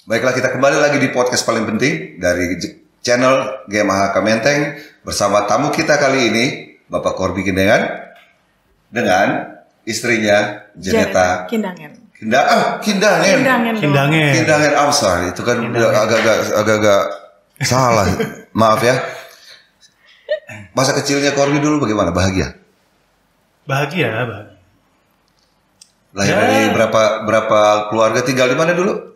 Baiklah, kita kembali lagi di podcast paling penting dari channel GMH Menteng bersama tamu kita kali ini, Bapak Corby Kindangan dengan istrinya Jeneta Kindangan. Kindangan. I'm sorry, itu kan agak-agak salah. Maaf ya. Masa kecilnya Corby dulu bagaimana? Bahagia. Lahir dari berapa keluarga, tinggal di mana dulu?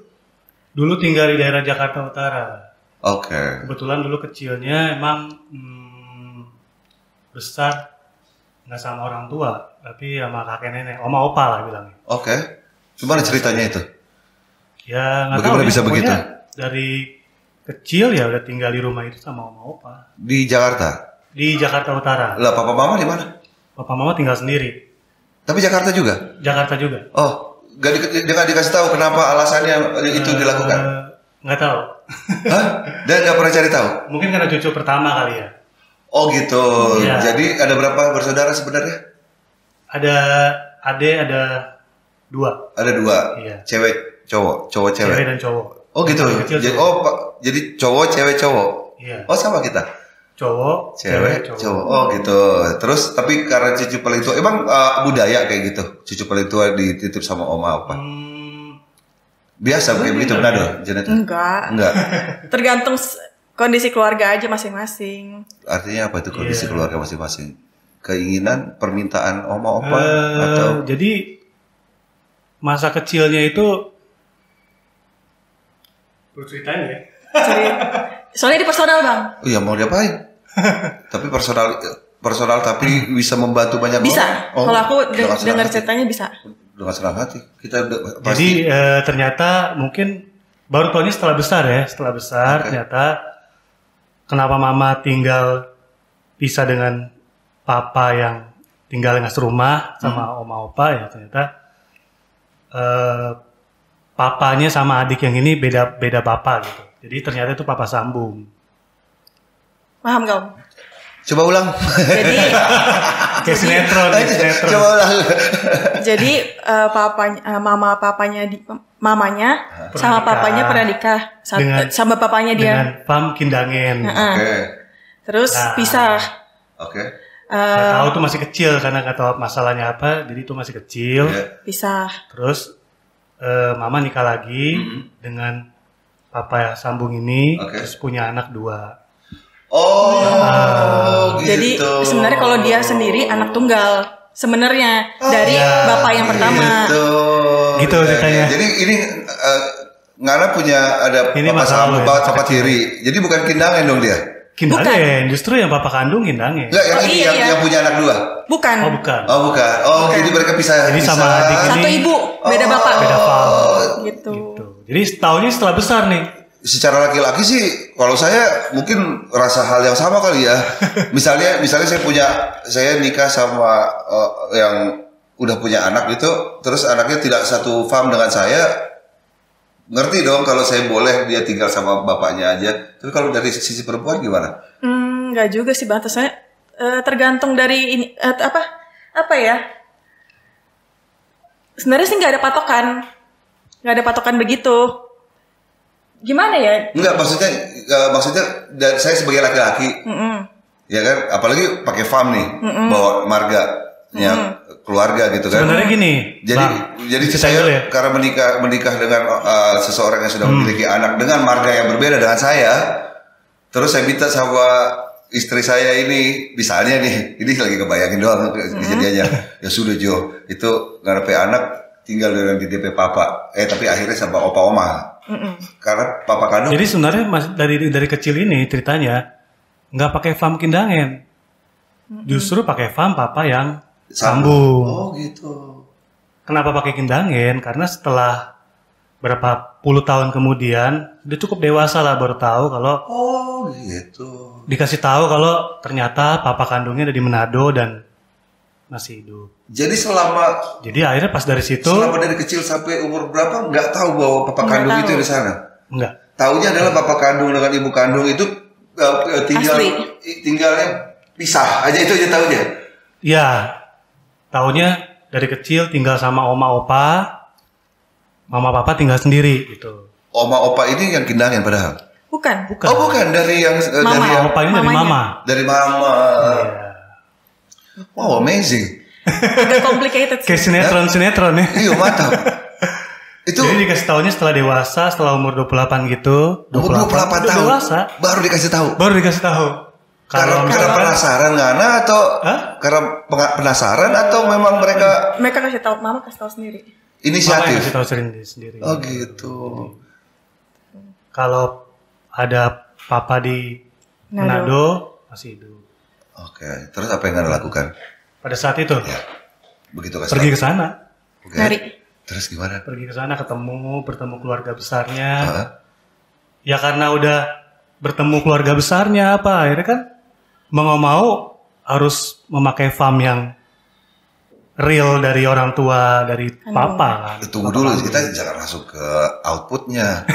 Dulu tinggal di daerah Jakarta Utara. Oke. Kebetulan dulu kecilnya emang besar nggak sama orang tua, tapi sama kakek nenek, oma opa lah bilangnya. Oke. Gimana ceritanya itu? Ya nggak tahu. Bagaimana bisa begitu? Dari kecil ya udah tinggal di rumah itu sama oma opa. Di Jakarta? Di Jakarta Utara. Lah, papa mama di mana? Papa mama tinggal sendiri. Tapi Jakarta juga? Jakarta juga. Oh, jangan dikasih tahu kenapa alasannya itu dilakukan? Nggak tahu. Hah? Dan nggak pernah cari tahu? Mungkin karena cucu pertama kali ya. Oh gitu. Ya. Jadi ada berapa bersaudara sebenarnya? Ada dua. Ada dua. Iya. Cewek, cowok, cewek. Cewek dan cowok. Oh gitu. Jadi, jadi cowok, cewek, cowok. Iya. Oh sama kita. Cowok, cewek, cowok. Oh gitu. Terus tapi karena cucu paling tua, emang budaya kayak gitu. Cucu paling tua dititip sama oma apa? Biasa kayak begitu, benar dong, Janet? Enggak. Tergantung kondisi keluarga aja masing-masing. Artinya apa itu kondisi keluarga masing-masing? Keinginan, permintaan oma opa atau? Jadi masa kecilnya itu ceritain ya. Soalnya di personal, Bang. Oh iya, mau diapain? Tapi personal tapi bisa membantu banyak orang. Bisa. Kalau aku dengar ceritanya bisa. Dengan senang hati. Kita pasti. Jadi ternyata mungkin baru tahunya setelah besar ya. Setelah besar ternyata kenapa mama tinggal pisah dengan papa yang tinggal dengan serumah sama oma opa ya, ternyata papanya sama adik yang ini beda papa gitu. Jadi ternyata itu papa sambung. Paham kau? Coba ulang. Jadi kayak sinetron. Coba ulang. Jadi mamanya sama papanya pernah nikah sama papanya dia. Dengan Pam Kindangan. Terus pisah. Nggak tahu tuh masih kecil karena nggak tahu masalahnya apa, jadi itu masih kecil. Pisah. Terus mama nikah lagi dengan papa sambung ini, terus punya anak 2. Oh, gitu. Jadi sebenarnya kalau dia sendiri anak tunggal sebenarnya dari bapak yang pertama. Gitu ceritanya. Jadi ini Ngana punya ada ini papa sambung, papa tiri. Jadi bukan Kindangan dong dia. Kindangan, justru yang papa kandung Kindangan. Enggak, yang punya anak 2. Bukan. Oh, bukan. Jadi mereka pisah. Jadi sama adik ini satu ibu, beda bapak. Beda papa. Gitu. Jadi setahunnya setelah besar nih. Secara laki-laki sih, kalau saya mungkin rasa hal yang sama kali ya. Misalnya saya nikah sama yang udah punya anak gitu, terus anaknya tidak satu farm dengan saya, ngerti dong kalau saya boleh dia tinggal sama bapaknya aja. Tapi kalau dari sisi perempuan gimana? Enggak juga sih, batasnya tergantung dari ini apa ya? Sebenarnya sih nggak ada patokan begitu. Gimana ya? Enggak, maksudnya dan saya sebagai laki-laki, ya kan, apalagi pakai farm nih, bawa marganya keluarga gitu kan. Sebenarnya gini. Jadi saya karena menikah dengan seseorang yang sudah memiliki anak dengan marga yang berbeda dengan saya, terus saya minta sama istri saya ini, misalnya nih, ini lagi kebayangin doang kejadiannya. Ya sudah Jo, itu ngarepe anak tinggal dengan di DP papa, tapi akhirnya sama opa oma. Karena papa kandung. Jadi sebenarnya dari kecil ini ceritanya nggak pakai farm Kindangan, justru pakai farm papa yang sambung. Oh gitu. Kenapa pakai Kindangan? Karena setelah berapa puluh tahun kemudian dia cukup dewasa lah baru tahu kalau. Oh gitu. Dikasih tahu kalau ternyata papa kandungnya ada di Manado dan masih hidup. Jadi akhirnya pas dari situ. Selama dari kecil sampai umur berapa nggak tahu bahwa papa kandung itu di sana. Enggak. Taunya adalah papa kandung dengan ibu kandung itu tinggalnya pisah aja, itu aja taunya. Iya. Taunya dari kecil tinggal sama oma opa, mama papa tinggal sendiri gitu. oma opa ini yang kindangin padahal. Bukan. Oh bukan, dari yang Mama. dari yang Opa ini dari Mamanya. mama. dari mama. Iya. Wow, amazing. Agak complicated Kayak sih. sinetron ya. Iya, mantap. Itu Jadi dikasih taunya setelah dewasa, setelah umur 28 gitu. umur 28 udah tahun. dewasa. Baru dikasih tahu. Baru dikasih tahu. Karena misalkan- penasaran Ngana atau Hah? karena penasaran atau memang mereka Mereka kasih tahu, mama kasih tahu sendiri. Mama yang inisiatif? kasih tahu sendiri. Oh gitu. Kalau ada papa di Manado masih hidup. Oke, terus apa yang Ngana lakukan? Pada saat itu Ya, begitu kasih pergi tahu. ke sana, Oke. Nyari. Terus gimana? pergi ke sana bertemu keluarga besarnya. Hah? Ya karena udah bertemu keluarga besarnya apa akhirnya kan mau nggak mau harus memakai farm yang real dari orang tua dari papa kan. Tunggu dulu, kita jangan masuk ke outputnya.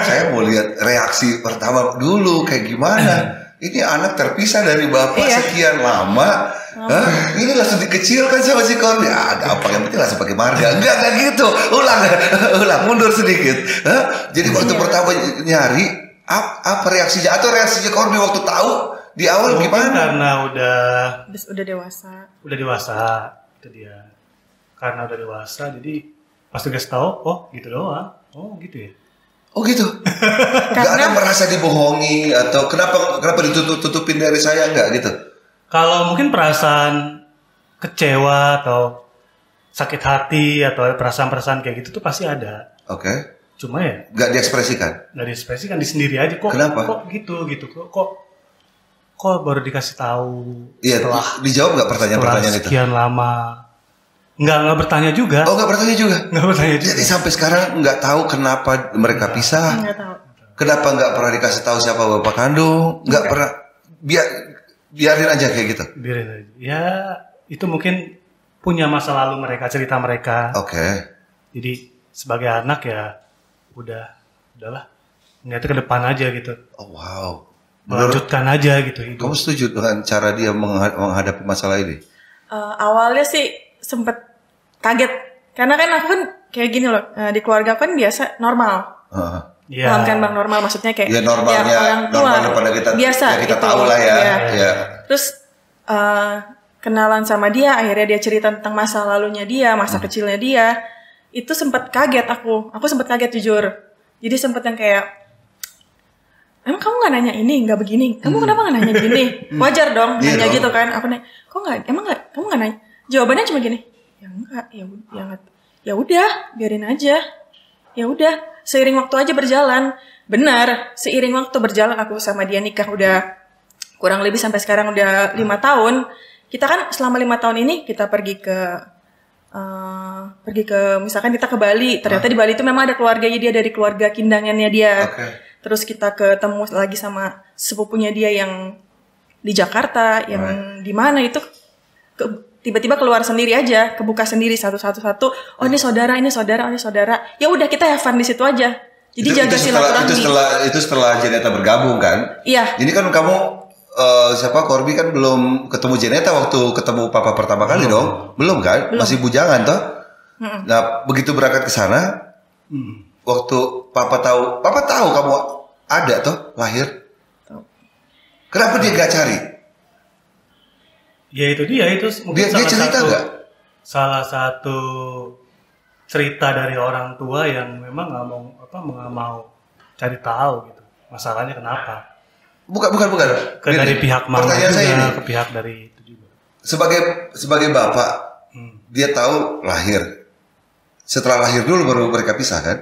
Saya mau lihat reaksi pertama dulu kayak gimana. Ini anak terpisah dari bapak Iya. sekian lama. Hah? Ini langsung dikecilkan sama si Corby. Ah, gampang, yang penting langsung pakai marga. Enggak gitu. Ulang, mundur sedikit. Hah? Jadi waktu pertama nyari, apa reaksinya? Atau reaksinya Corby waktu tahu di awal Mungkin gimana? karena Udah dewasa. udah dewasa itu dia. Karena udah dewasa jadi pas dikasih tahu oh gitu doang. Oh gitu ya. Oh gitu. Gak ada merasa dibohongi atau kenapa ditutup-tutupin dari saya enggak gitu. Kalau mungkin perasaan kecewa atau sakit hati atau perasaan-perasaan kayak gitu tuh pasti ada. Oke. Cuma ya Gak diekspresikan. nggak diekspresikan di sendiri aja kok. Kenapa? Kok gitu kok baru dikasih tahu Iya, setelah dijawab nggak pertanyaan-pertanyaan itu? sekian lama. Nggak bertanya juga. Oh, nggak bertanya juga. Nggak bertanya juga. Jadi sampai sekarang nggak tahu kenapa mereka pisah. Nggak tahu. Kenapa nggak pernah dikasih tahu siapa bapak kandung? Nggak pernah. Biarin aja kayak gitu. Biarin aja. Ya itu mungkin punya masa lalu mereka, cerita mereka. Oke. Jadi sebagai anak ya udahlah. Ngeliatnya ke depan aja gitu. Oh wow. Menurut Melanjutkan aja gitu hidup. kamu setuju dengan cara dia menghadapi masalah ini? Awalnya sih sempet kaget. Karena kan aku kan kayak gini loh. Di keluarga aku kan biasa normal. Heeh. Iya. Paham kan bang, normal maksudnya kayak Ya normalnya, orang tua normalnya pada kita biasa ya kita gitu. tahu lah ya. Iya. Ya. Terus kenalan sama dia, akhirnya dia cerita tentang masa lalunya dia, masa kecilnya dia. Itu sempat kaget aku sempat kaget jujur. Jadi sempat yang kayak, emang kamu nggak nanya ini, nggak begini, kamu kenapa nggak nanya gini? Wajar dong Iya nanya dong. gitu kan. Aku nanya, kamu nggak nanya? Jawabannya cuma gini, ya enggak, ya udah, biarin aja. Ya udah, seiring waktu aja berjalan. Benar, seiring waktu berjalan aku sama dia nikah udah kurang lebih sampai sekarang udah 5 tahun. Kita kan selama 5 tahun ini kita pergi ke misalkan kita ke Bali. Ternyata di Bali itu memang ada keluarganya dia, dari keluarga kindangannya dia. Oke. Terus kita ketemu lagi sama sepupunya dia yang di Jakarta, yang di mana itu tiba-tiba keluar sendiri aja, kebuka sendiri satu-satu. Oh ini saudara, oh ini saudara. Ya udah kita have fun di situ aja. Jadi jaga silaturahmi. Itu setelah Janeta bergabung kan? Iya. Ini kan kamu Corby kan belum ketemu Janeta waktu ketemu papa pertama kali dong? Belum kan? Masih bujangan toh? Nah, begitu berangkat ke sana, waktu papa tahu kamu ada toh lahir. Tahu. Kenapa dia gak cari? Ya itu dia itu mungkin Dia cerita nggak? salah satu cerita dari orang tua yang memang nggak mau cari tahu gitu masalahnya kenapa. Bukan. Dari pihak mama Pertanyaan saya ini, juga, ke pihak dari itu juga. sebagai bapak, dia tahu lahir. Setelah lahir dulu baru mereka pisah kan?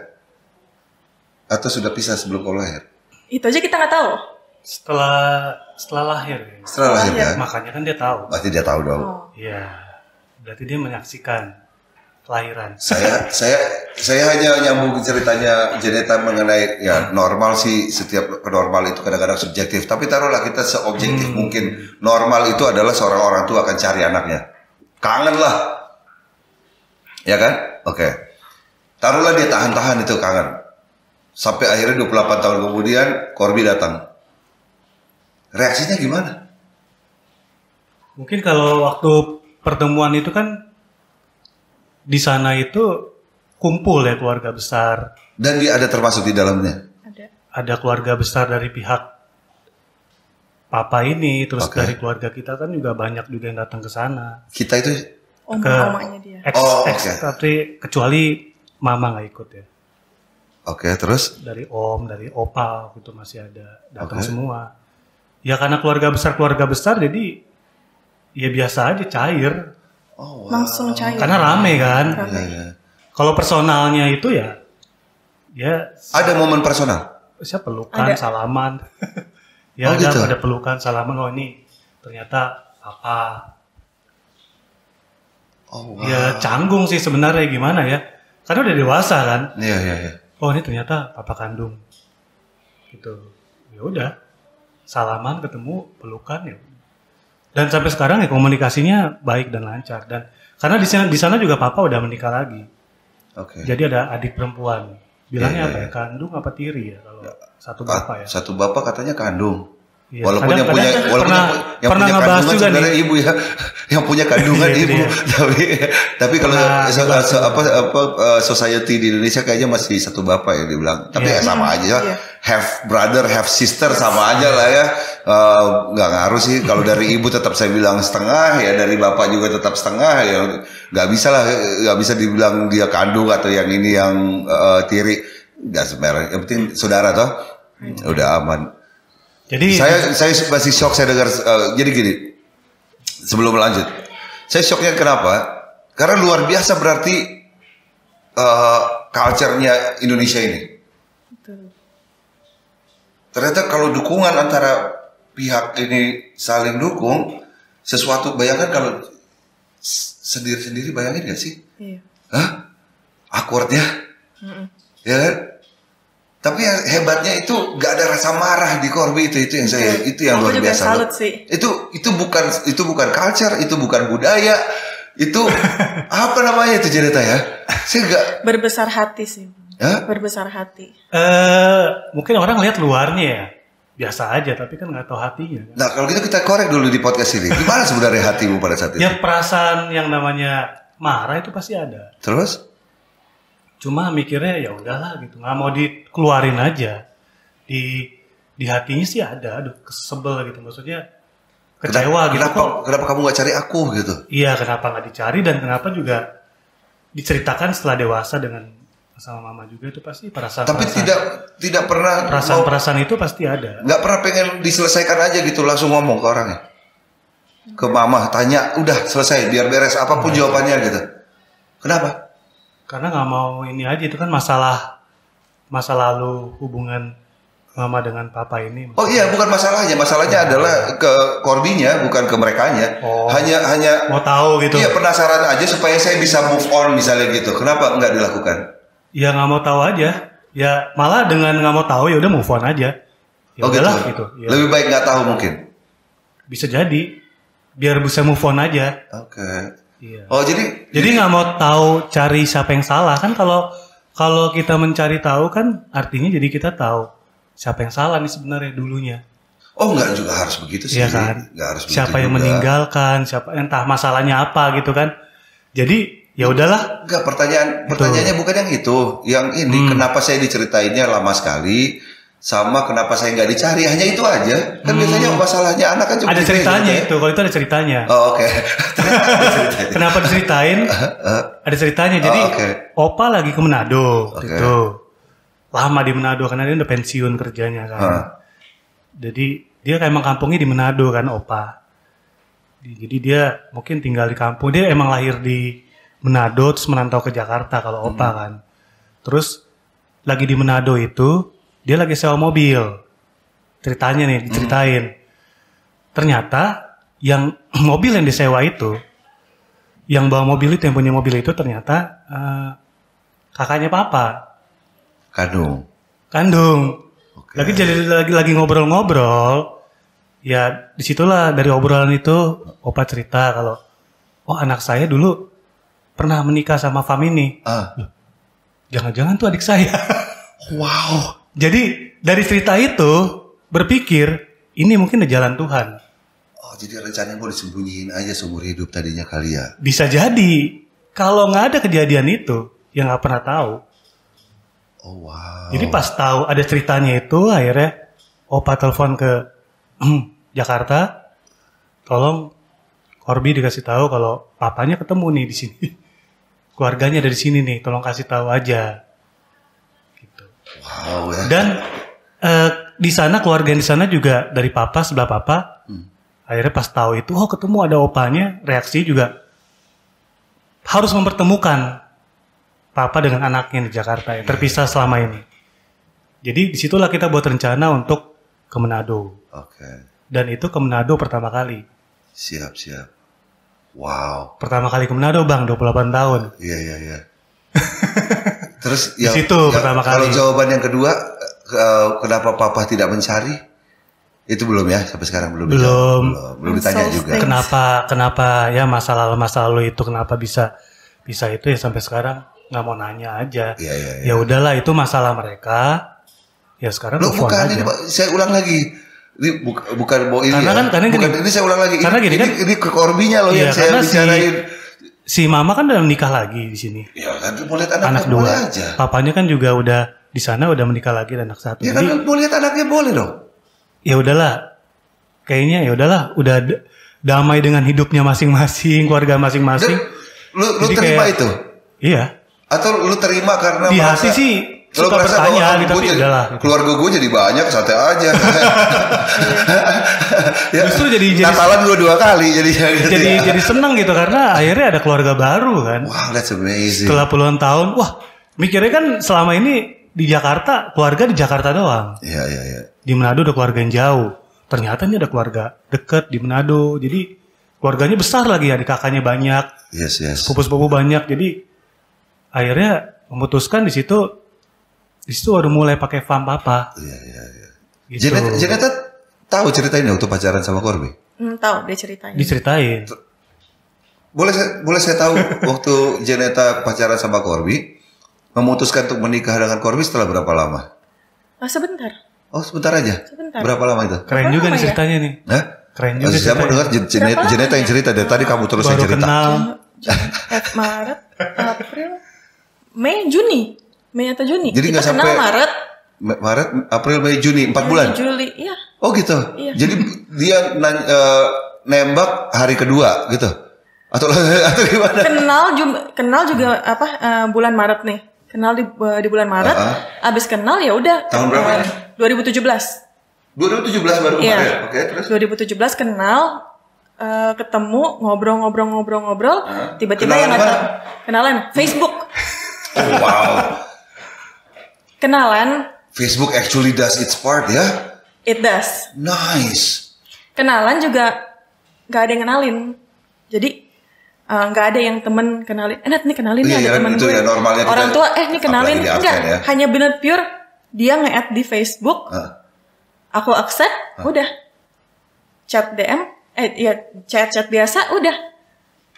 Atau sudah pisah sebelum kau lahir? Itu aja kita nggak tahu. Setelah lahir ya. Setelah lahir kan? Makanya kan dia tahu. Berarti dia tahu dong. Oh. Iya. Berarti dia menyaksikan kelahiran. Saya hanya nyambung ceritanya Janeta mengenai ya normal sih, setiap normal itu kadang-kadang subjektif. Tapi taruhlah kita seobjektif mungkin. Normal itu adalah seorang orang tua akan cari anaknya. Kangen lah. Ya kan? Oke. Taruhlah dia tahan-tahan itu kangen. Sampai akhirnya 28 tahun kemudian Corby datang. Reaksinya gimana? Mungkin kalau waktu pertemuan itu kan di sana itu kumpul ya keluarga besar Dan dia ada termasuk di dalamnya? Ada keluarga besar dari pihak papa ini, terus Oke. dari keluarga kita kan juga banyak juga yang datang ke sana. Kita itu Oma-omanya dia. oke. Tapi kecuali mama nggak ikut ya. Oke, terus? Dari om, dari opa itu masih ada datang Oke. semua. Ya karena keluarga besar jadi ya biasa aja cair. Oh, wow. Langsung cair. Karena rame kan. Iya, iya. Kalau personalnya itu ya Ada momen personal? siapa pelukan, Ada. salaman. Ya Oh, ada, gitu? ada pelukan, salaman. Oh ini ternyata apa? Oh, wow. Ya canggung sih sebenarnya gimana ya? Karena udah dewasa kan. Iya, iya, iya. Oh ini ternyata papa kandung. Gitu. Ya udah. Salaman, ketemu, pelukan ya. Dan sampai sekarang ya komunikasinya baik dan lancar. Dan karena di sana juga papa udah menikah lagi. Oke. Jadi ada adik perempuan. Bilangnya Iya, apa iya. ya? Kandung apa tiri ya kalau satu bapak ya. Satu bapak katanya kandung. Iya, Walaupun yang punya ngebahas kandungan juga sebenarnya nih. ibu ya, yang punya kandungan Iya, ibu. iya. Tapi kalau Pernah dibahas society di Indonesia kayaknya masih satu bapak ya dibilang. Tapi Iya. ya sama aja, Iya. have brother, have sister sama aja lah ya. Nggak ngaruh sih. Kalau dari ibu tetap saya bilang setengah, ya dari bapak juga tetap setengah. Ya nggak bisa lah, nggak bisa dibilang dia kandung atau yang ini yang tiri. Nggak sebenarnya. Yang penting saudara toh, udah aman. Jadi Saya masih shock saya dengar jadi gini. Sebelum lanjut. Saya shocknya kenapa? Karena luar biasa berarti culture-nya Indonesia ini. Betul. Ternyata kalau dukungan antara pihak ini saling dukung, sesuatu bayangkan kalau sendiri-sendiri bayangin gak sih? Iya. Hah? Awkwardnya? Ya kan? Tapi yang hebatnya itu gak ada rasa marah di Corby itu yang saya itu yang Aku luar juga biasa. salut sih. Itu bukan culture, itu bukan budaya, itu apa namanya itu cerita ya? Saya gak Berbesar hati sih. ya? Berbesar hati. mungkin orang lihat luarnya ya biasa aja, tapi kan nggak tahu hatinya. Kan? Nah kalau gitu kita korek dulu di podcast ini. Gimana sebenarnya hatimu pada saat itu? Ya perasaan yang namanya marah itu pasti ada. Terus? Cuma mikirnya ya udahlah gitu, nggak mau dikeluarin aja. Di hatinya sih ada, aduh kesebel gitu, maksudnya kecewa gitu kok. Kenapa kamu gak cari aku gitu? Iya, kenapa nggak dicari dan kenapa juga diceritakan setelah dewasa dengan sama mama juga itu pasti perasaan. Tapi tidak pernah perasaan itu pasti ada. nggak pernah pengen diselesaikan aja gitu langsung ngomong ke orangnya. Ke mama tanya, udah selesai biar beres apapun jawabannya gitu. Kenapa? Karena nggak mau ini aja, itu kan masa lalu hubungan mama dengan papa ini. Oh iya, bukan masalahnya. Masalahnya adalah ke Corby-nya, bukan ke merekanya. Oh. Hanya Mau tahu gitu. iya penasaran aja supaya saya bisa move on misalnya gitu. Kenapa nggak dilakukan? Ya nggak mau tahu aja. Ya malah dengan nggak mau tahu ya udah move on aja. Ya Oh udahlah gitu. gitu. Ya, Lebih baik nggak tahu mungkin. bisa jadi biar bisa move on aja. Oke. Iya. Oh jadi Jadi nggak mau tahu cari siapa yang salah kan, kalau kita mencari tahu kan artinya jadi kita tahu siapa yang salah nih sebenarnya dulunya. oh nggak juga harus begitu sih. Iya kan? Nggak harus begitu Siapa yang juga. meninggalkan, siapa entah masalahnya apa gitu kan. Jadi ya udahlah. Enggak, pertanyaannya bukan yang itu. Yang ini kenapa saya diceritainnya lama sekali, sama kenapa saya nggak dicari, hanya itu aja. Kan biasanya masalahnya anak kan cuma Ada gitu ya, ceritanya ceritanya. itu, kalau itu ada ceritanya. Oh oke. Ada ceritanya. Kenapa diceritain? Ada ceritanya. Jadi oke. Opa lagi ke Manado Oke. gitu. Lama di Manado karena dia udah pensiun kerjanya kan. Jadi dia emang kampungnya di Manado kan Opa. Jadi dia mungkin tinggal di kampung. Dia emang lahir di Manado terus merantau ke Jakarta kalau Opa kan. Terus lagi di Manado itu dia lagi sewa mobil. Ceritanya nih diceritain. Ternyata yang mobil yang disewa itu, yang bawa mobil itu, yang punya mobil itu ternyata kakaknya papa. Kandung. Oke. Lagi ngobrol-ngobrol. Ya disitulah dari obrolan itu Opa cerita kalau oh anak saya dulu pernah menikah sama Famini. Jangan-jangan tuh adik saya. Wow. Jadi dari cerita itu berpikir ini mungkin ada jalan Tuhan. Oh jadi rencananya mau disembunyiin aja seumur hidup tadinya kali ya. Bisa jadi kalau nggak ada kejadian itu yang nggak pernah tahu. Oh wow. Jadi pas tahu ada ceritanya itu, akhirnya opa telepon ke Jakarta, tolong Corby dikasih tahu kalau papanya ketemu nih di sini, keluarganya dari sini nih, tolong kasih tahu aja. Gitu. Wow ya. Dan di sana keluarga di sana juga dari papa, sebelah papa, akhirnya pas tahu itu, oh ketemu ada opanya, reaksi juga harus mempertemukan papa dengan anaknya di Jakarta yang terpisah selama ini. Jadi disitulah kita buat rencana untuk ke Manado. Oke. Dan itu ke Manado pertama kali. Siap. Wow. Pertama kali ke Manado bang, 28 tahun. Iya. Terus Di situ pertama kalau kali. jawaban yang kedua, kenapa papa tidak mencari? Itu belum ya, sampai sekarang belum ditanya juga. Kenapa ya masa lalu itu kenapa bisa itu ya sampai sekarang nggak mau nanya aja. Iya. Ya udahlah itu masalah mereka. Ya sekarang Loh, bukan aja. ini Pak, saya ulang lagi. Ini bukan mau ini ini saya ulang lagi. Karena ini ke Corby-nya loh yang saya bicarain. Si mama kan udah menikah lagi di sini. Ya kan mau lihat Anak anaknya boleh 2. aja. Papanya kan juga udah di sana udah menikah lagi dan anak 1. Ya kan mau lihat anaknya boleh dong. Ya udahlah. Kayaknya ya udahlah, udah damai dengan hidupnya masing-masing, keluarga masing-masing. Lu terima kayak, itu? Iya. Atau lu terima karena di hati sih suka bertanya gitu, tapi udahlah. Keluarga gue jadi banyak, santai aja. Ya, justru jadi Natalan gue 2 kali jadi senang gitu karena akhirnya ada keluarga baru kan. Wow, that's amazing. Setelah puluhan tahun, wah mikirnya kan selama ini di Jakarta, keluarga di Jakarta doang. Iya. Di Manado ada keluarga yang jauh. Ternyata ini ada keluarga deket di Manado. Jadi keluarganya besar lagi, adik kakaknya banyak. Yes. Sepupu-sepupu banyak. Jadi akhirnya memutuskan di situ baru mulai pakai farm papa. Iya. Gitu. Janeta tahu ceritain waktu pacaran sama Corby? Tahu dia ceritain. Diceritain. Boleh saya tahu waktu Janeta pacaran sama Corby, memutuskan untuk menikah dengan Corby setelah berapa lama? Sebentar. Oh sebentar aja. Sebentar. Berapa lama itu? Keren juga nih ceritanya nih. Hah? Keren juga. Saya mau dengar Janeta yang cerita dari tadi kamu terus yang baru cerita. kenal. Maret, April, Mei, Juni. Mei atau Juni. Jadi nggak sampai Maret, April, Mei, Juni 4 bulan. Juli, iya. Oh gitu. Iya. Jadi dia nembak hari kedua gitu. Atau gimana? Kenal juga bulan Maret nih. Kenal di bulan Maret. Abis kenal ya udah. Tahun berapa? 2017. 2017 baru kemarin. Oke, terus 2017 kenal, ketemu, ngobrol. Tiba-tiba yang kenalan Facebook. Oh wow. Kenalan. Facebook actually does its part ya. It does. Nice. Kenalan juga nggak ada yang kenalin. Jadi nggak ada yang temen kenalin. Nat nih kenalin nih ada teman gue. Ya, normalnya orang tua nih kenalin enggak. Ya. Hanya bener pure dia nge-add di Facebook. Aku accept, udah. Chat DM, chat biasa, udah.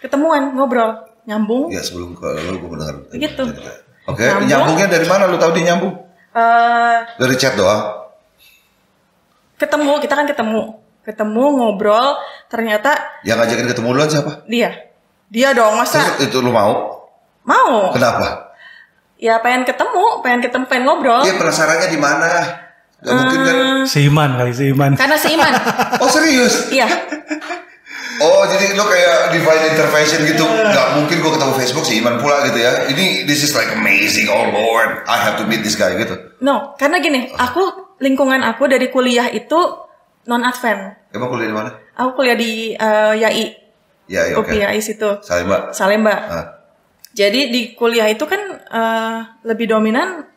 Ketemuan, ngobrol, nyambung. Ya sebelum gue mendengar. Gitu. Oke, nyambungnya dari mana? Lu tahu dia nyambung? Dari chat doang. Kita kan ketemu ngobrol, ternyata yang ngajakin ketemu duluan siapa? Dia dong, masa? Terus itu lu mau? Mau. Kenapa? Ya pengen ngobrol. Iya, penasarannya di mana? Gak mungkin kan? Seiman. Karena seiman. Oh serius? Iya. Oh jadi lo kayak divine intervention gitu. Gak mungkin gue ketemu Facebook seiman pula gitu ya. Ini this is like amazing. Oh Lord, I have to meet this guy gitu. No, karena gini, lingkungan aku dari kuliah itu non Advent. Emang kuliah di mana? Aku kuliah di YAI. Ya, oke. YAI situ. Salemba. Jadi di kuliah itu kan lebih dominan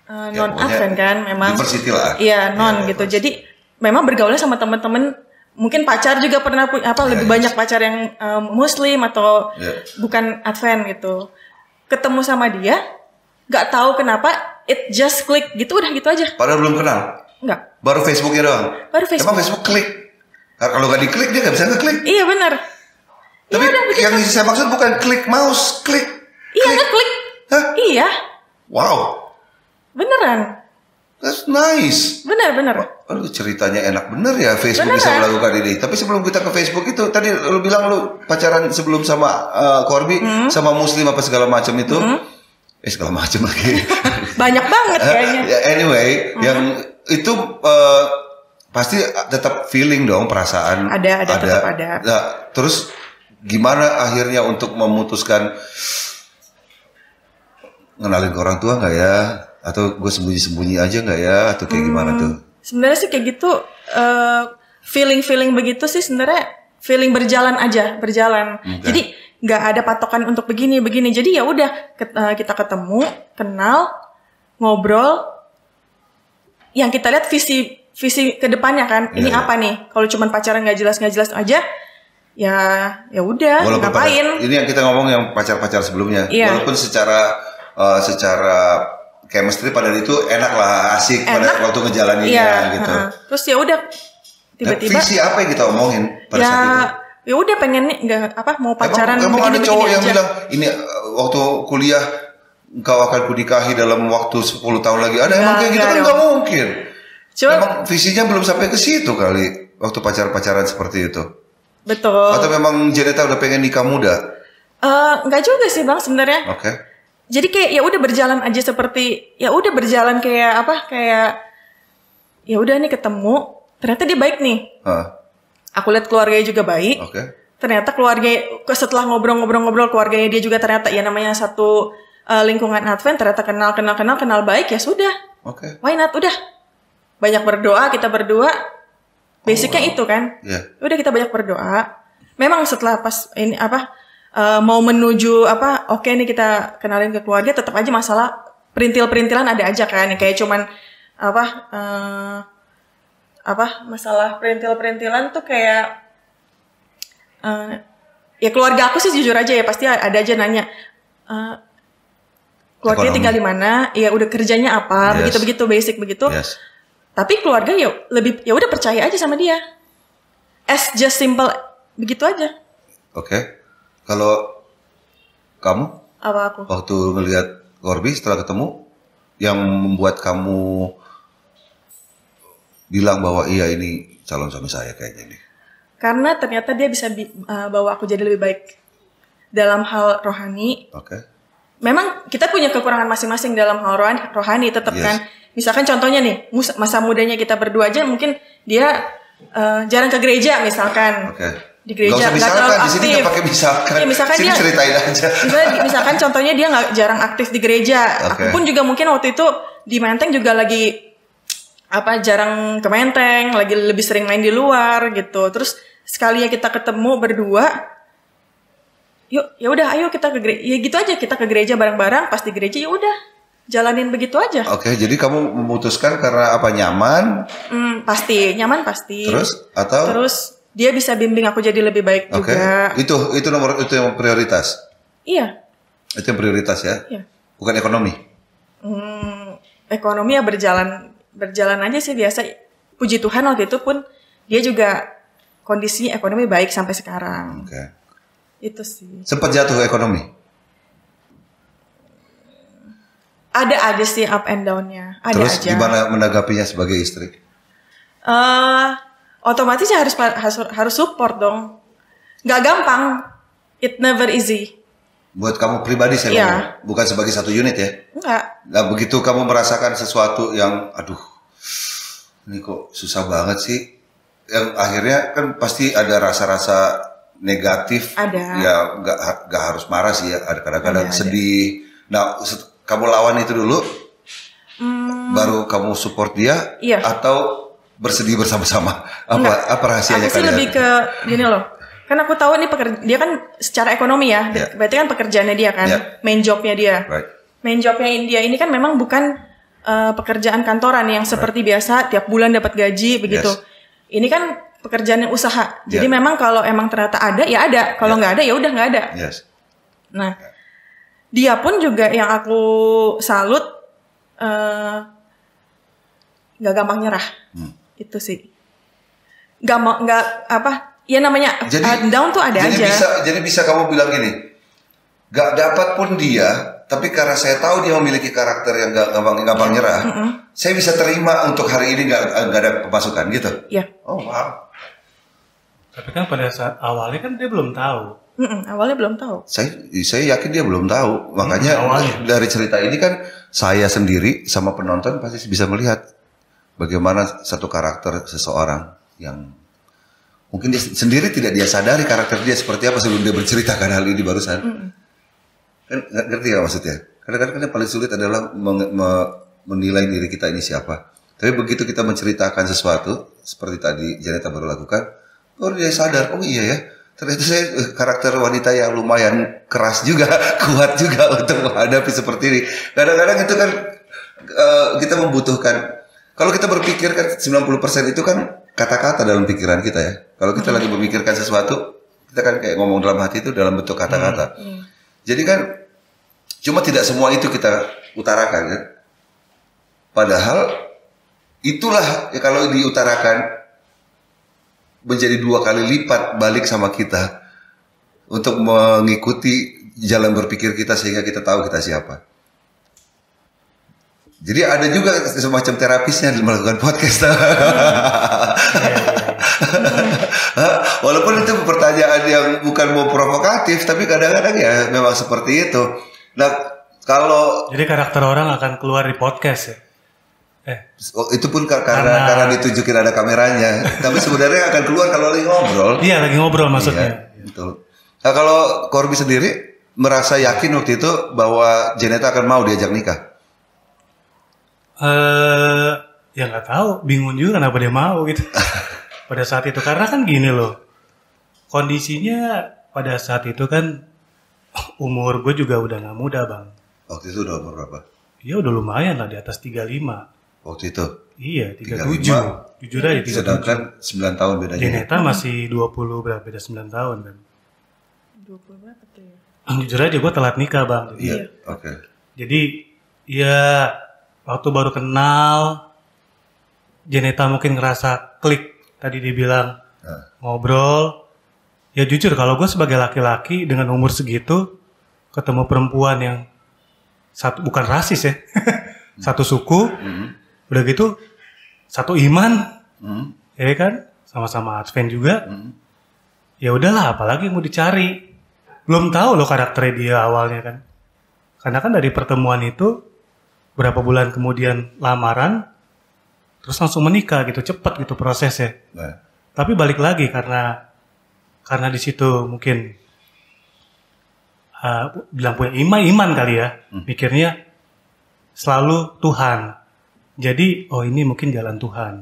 non Advent kan, memang. University lah. Iya, non gitu. Jadi memang bergaulnya sama teman-teman, mungkin pacar juga pernah lebih banyak pacar yang Muslim atau bukan Advent gitu. Ketemu sama dia, nggak tahu kenapa it just click gitu, udah gitu aja. Padahal belum kenal. Enggak. Baru Facebooknya doang. Emang Facebook klik. Kalau nggak diklik dia nggak bisa ngeklik. Iya benar. Tapi yang saya maksud bukan klik mouse, klik. Iya ngeklik. Hah? Iya. Wow. Beneran. That's nice. Benar. Aduh ceritanya enak bener ya Facebook Beneran. bisa melakukan ini. Tapi sebelum kita ke Facebook itu tadi lu bilang lu pacaran sebelum sama Corby sama Muslim apa segala macam itu. segala macam lagi. Banyak banget kayaknya. Anyway, yang itu pasti tetap feeling dong, perasaan. Ada. Tetap ada. Nah, terus gimana akhirnya untuk memutuskan ngenalin ke orang tua nggak ya? Atau gue sembunyi-sembunyi aja nggak ya? Atau kayak gimana tuh? Sebenarnya sih kayak gitu, feeling begitu sih sebenarnya feeling berjalan. Okay. Jadi nggak ada patokan untuk begini. Jadi ya udah kita ketemu, kenal, ngobrol. Yang kita lihat visi ke depannya kan. Ini apa nih? Kalau cuma pacaran nggak jelas aja, ya udah ngapain? Ini yang kita ngomong yang pacar-pacar sebelumnya. Walaupun secara chemistry pada itu enak lah, asik pada waktu ngejalaninnya gitu. Terus ya udah tiba-tiba. Visi apa yang kita omongin pada saat itu? Ya udah pengen nih mau pacaran. Emang ada cowok yang bilang ini waktu kuliah engkau akan kunikahi dalam waktu 10 tahun lagi. Ada emang kayak gitu kan nggak mungkin. Emang visinya belum sampai ke situ kali waktu pacaran seperti itu. Betul. Atau memang Janeta udah pengen nikah muda? Enggak juga sih Bang sebenarnya. Oke. Jadi kayak ya udah berjalan aja seperti ya udah nih ketemu, ternyata dia baik nih. Aku lihat keluarganya juga baik. Ternyata setelah ngobrol-ngobrol keluarganya dia juga ternyata ya namanya satu lingkungan Advent, ternyata kenal baik, ya sudah. Why not? Udah banyak berdoa, kita berdua. Basicnya itu kan. Udah kita banyak berdoa. Memang setelah pas ini mau menuju oke nih kita kenalin ke keluarga, tetap aja masalah perintilan ada aja kan, kayak cuman masalah perintilan tuh kayak ya keluarga aku sih jujur aja ya pasti ada aja nanya keluarganya tinggal di mana, ya udah kerjanya apa, begitu basic begitu. Tapi keluarga ya udah percaya aja sama dia, as just simple begitu aja. Kalau kamu? Apa aku? Waktu ngelihat Corby setelah ketemu, yang membuat kamu bilang bahwa iya ini calon suami saya kayaknya nih. Karena ternyata dia bisa bawa aku jadi lebih baik dalam hal rohani. Memang kita punya kekurangan masing-masing dalam hal rohani tetap kan. Misalkan contohnya nih, masa mudanya kita berdua aja mungkin dia jarang ke gereja misalkan. Di gereja nggak terlalu aktif. Di sini nggak pakai misalkan. Ya, misalkan sini dia ceritain aja. Misalkan contohnya dia nggak jarang aktif di gereja. Aku pun juga mungkin waktu itu di Menteng juga lagi jarang ke Menteng, lagi lebih sering main di luar gitu. Terus sekali ya kita ketemu berdua, yuk ya udah ayo kita ke gereja. Ya gitu aja, kita ke gereja bareng-bareng. Pas di gereja ya udah jalanin begitu aja. Jadi kamu memutuskan karena apa? Nyaman? Pasti nyaman pasti. Terus dia bisa bimbing aku jadi lebih baik juga. Itu yang prioritas. Iya. Itu yang prioritas ya. Iya. Bukan ekonomi. Ekonomi ya berjalan aja sih biasa. Puji Tuhan waktu itu pun dia juga kondisinya ekonomi baik sampai sekarang. Itu sih. Sempat jatuh ekonomi. Ada aja sih up and down-nya. Terus gimana menanggapinya sebagai istri? Otomatis ya harus support dong. Nggak gampang. It never easy. Buat kamu pribadi saya ngomong, bukan sebagai satu unit ya? Enggak. Nah begitu kamu merasakan sesuatu yang, aduh, ini kok susah banget sih. Yang akhirnya kan pasti ada rasa-rasa negatif. Ada. Ya nggak harus marah sih ya. Ada kadang-kadang sedih. Nah kamu lawan itu dulu, baru kamu support dia, atau bersedih bersama-sama? Apa rahasianya kalian? Aku sih lebih ke gini loh. Kan aku tahu nih dia kan secara ekonomi ya. Berarti kan pekerjaannya dia kan, main jobnya dia. Main jobnya dia ini kan memang bukan pekerjaan kantoran yang seperti biasa tiap bulan dapat gaji begitu. Ini kan pekerjaan yang usaha. Jadi memang kalau emang ternyata ada ya ada, kalau nggak ada ya udah nggak ada. Nah, dia pun juga yang aku salut nggak gampang nyerah. Itu sih. Ya namanya down tuh ada aja. Jadi bisa kamu bilang gini, gak dapat pun dia, tapi karena saya tahu dia memiliki karakter yang gak gampang nyerah, saya bisa terima untuk hari ini gak ada pemasukan gitu. Iya. Oh wow. Tapi kan pada saat awalnya kan dia belum tahu. Awalnya belum tahu. Saya yakin dia belum tahu. Makanya dari cerita ini kan saya sendiri sama penonton pasti bisa melihat bagaimana satu karakter seseorang yang mungkin dia sendiri tidak dia sadari karakter dia seperti apa sebelum dia berceritakan hal ini barusan. Kan ngerti ya maksudnya? Kadang-kadang yang paling sulit adalah menilai diri kita ini siapa. Tapi begitu kita menceritakan sesuatu seperti tadi Janeta baru lakukan, baru dia sadar, oh iya ya. Ternyata saya karakter wanita yang lumayan keras juga, kuat juga untuk menghadapi seperti ini. Kadang-kadang itu kan kita membutuhkan, kalau kita berpikir kan 90% itu kan kata-kata dalam pikiran kita ya. Kalau kita lagi memikirkan sesuatu, kita kan kayak ngomong dalam hati itu dalam bentuk kata-kata. Jadi kan cuma tidak semua itu kita utarakan kan. Padahal itulah ya kalau diutarakan menjadi 2 kali lipat balik sama kita untuk mengikuti jalan berpikir kita sehingga kita tahu kita siapa. Jadi ada juga semacam terapisnya melakukan podcast. Walaupun itu pertanyaan yang bukan mau provokatif, tapi kadang-kadang ya memang seperti itu. Nah, kalau jadi karakter orang akan keluar di podcast ya. Itu pun karena ditunjukin ada kameranya. Tapi sebenarnya akan keluar kalau lagi ngobrol. Iya, lagi ngobrol maksudnya. Iya, betul. Nah, kalau Corby sendiri merasa yakin waktu itu bahwa Janeta akan mau diajak nikah? Ya nggak tahu, bingung juga kenapa dia mau gitu. Pada saat itu karena kan gini loh. Kondisinya pada saat itu kan umur gue juga udah nggak muda, Bang. Waktu itu udah umur berapa? Ya udah lumayan lah, di atas 35. Waktu itu? Iya, 37. Jujur aja 37. Sedangkan 9 tahun bedanya. Janeta masih 20 berapa, beda 9 tahun kan. 20 berapa tuh ya? Jujur aja gue telat nikah, Bang. Iya, oke. Jadi ya waktu baru kenal, Janeta mungkin ngerasa klik. Tadi dia bilang ngobrol. Ya jujur kalau gue sebagai laki-laki dengan umur segitu ketemu perempuan yang satu, bukan rasis ya, satu suku, udah gitu satu iman, ya kan, sama-sama Advent juga, ya udahlah, apalagi mau dicari, belum tahu loh karakternya dia awalnya kan, karena kan dari pertemuan itu berapa bulan kemudian lamaran, terus langsung menikah gitu, cepet gitu prosesnya, tapi balik lagi karena di situ mungkin bilang punya iman kali ya, mikirnya selalu Tuhan. Jadi, oh ini mungkin jalan Tuhan.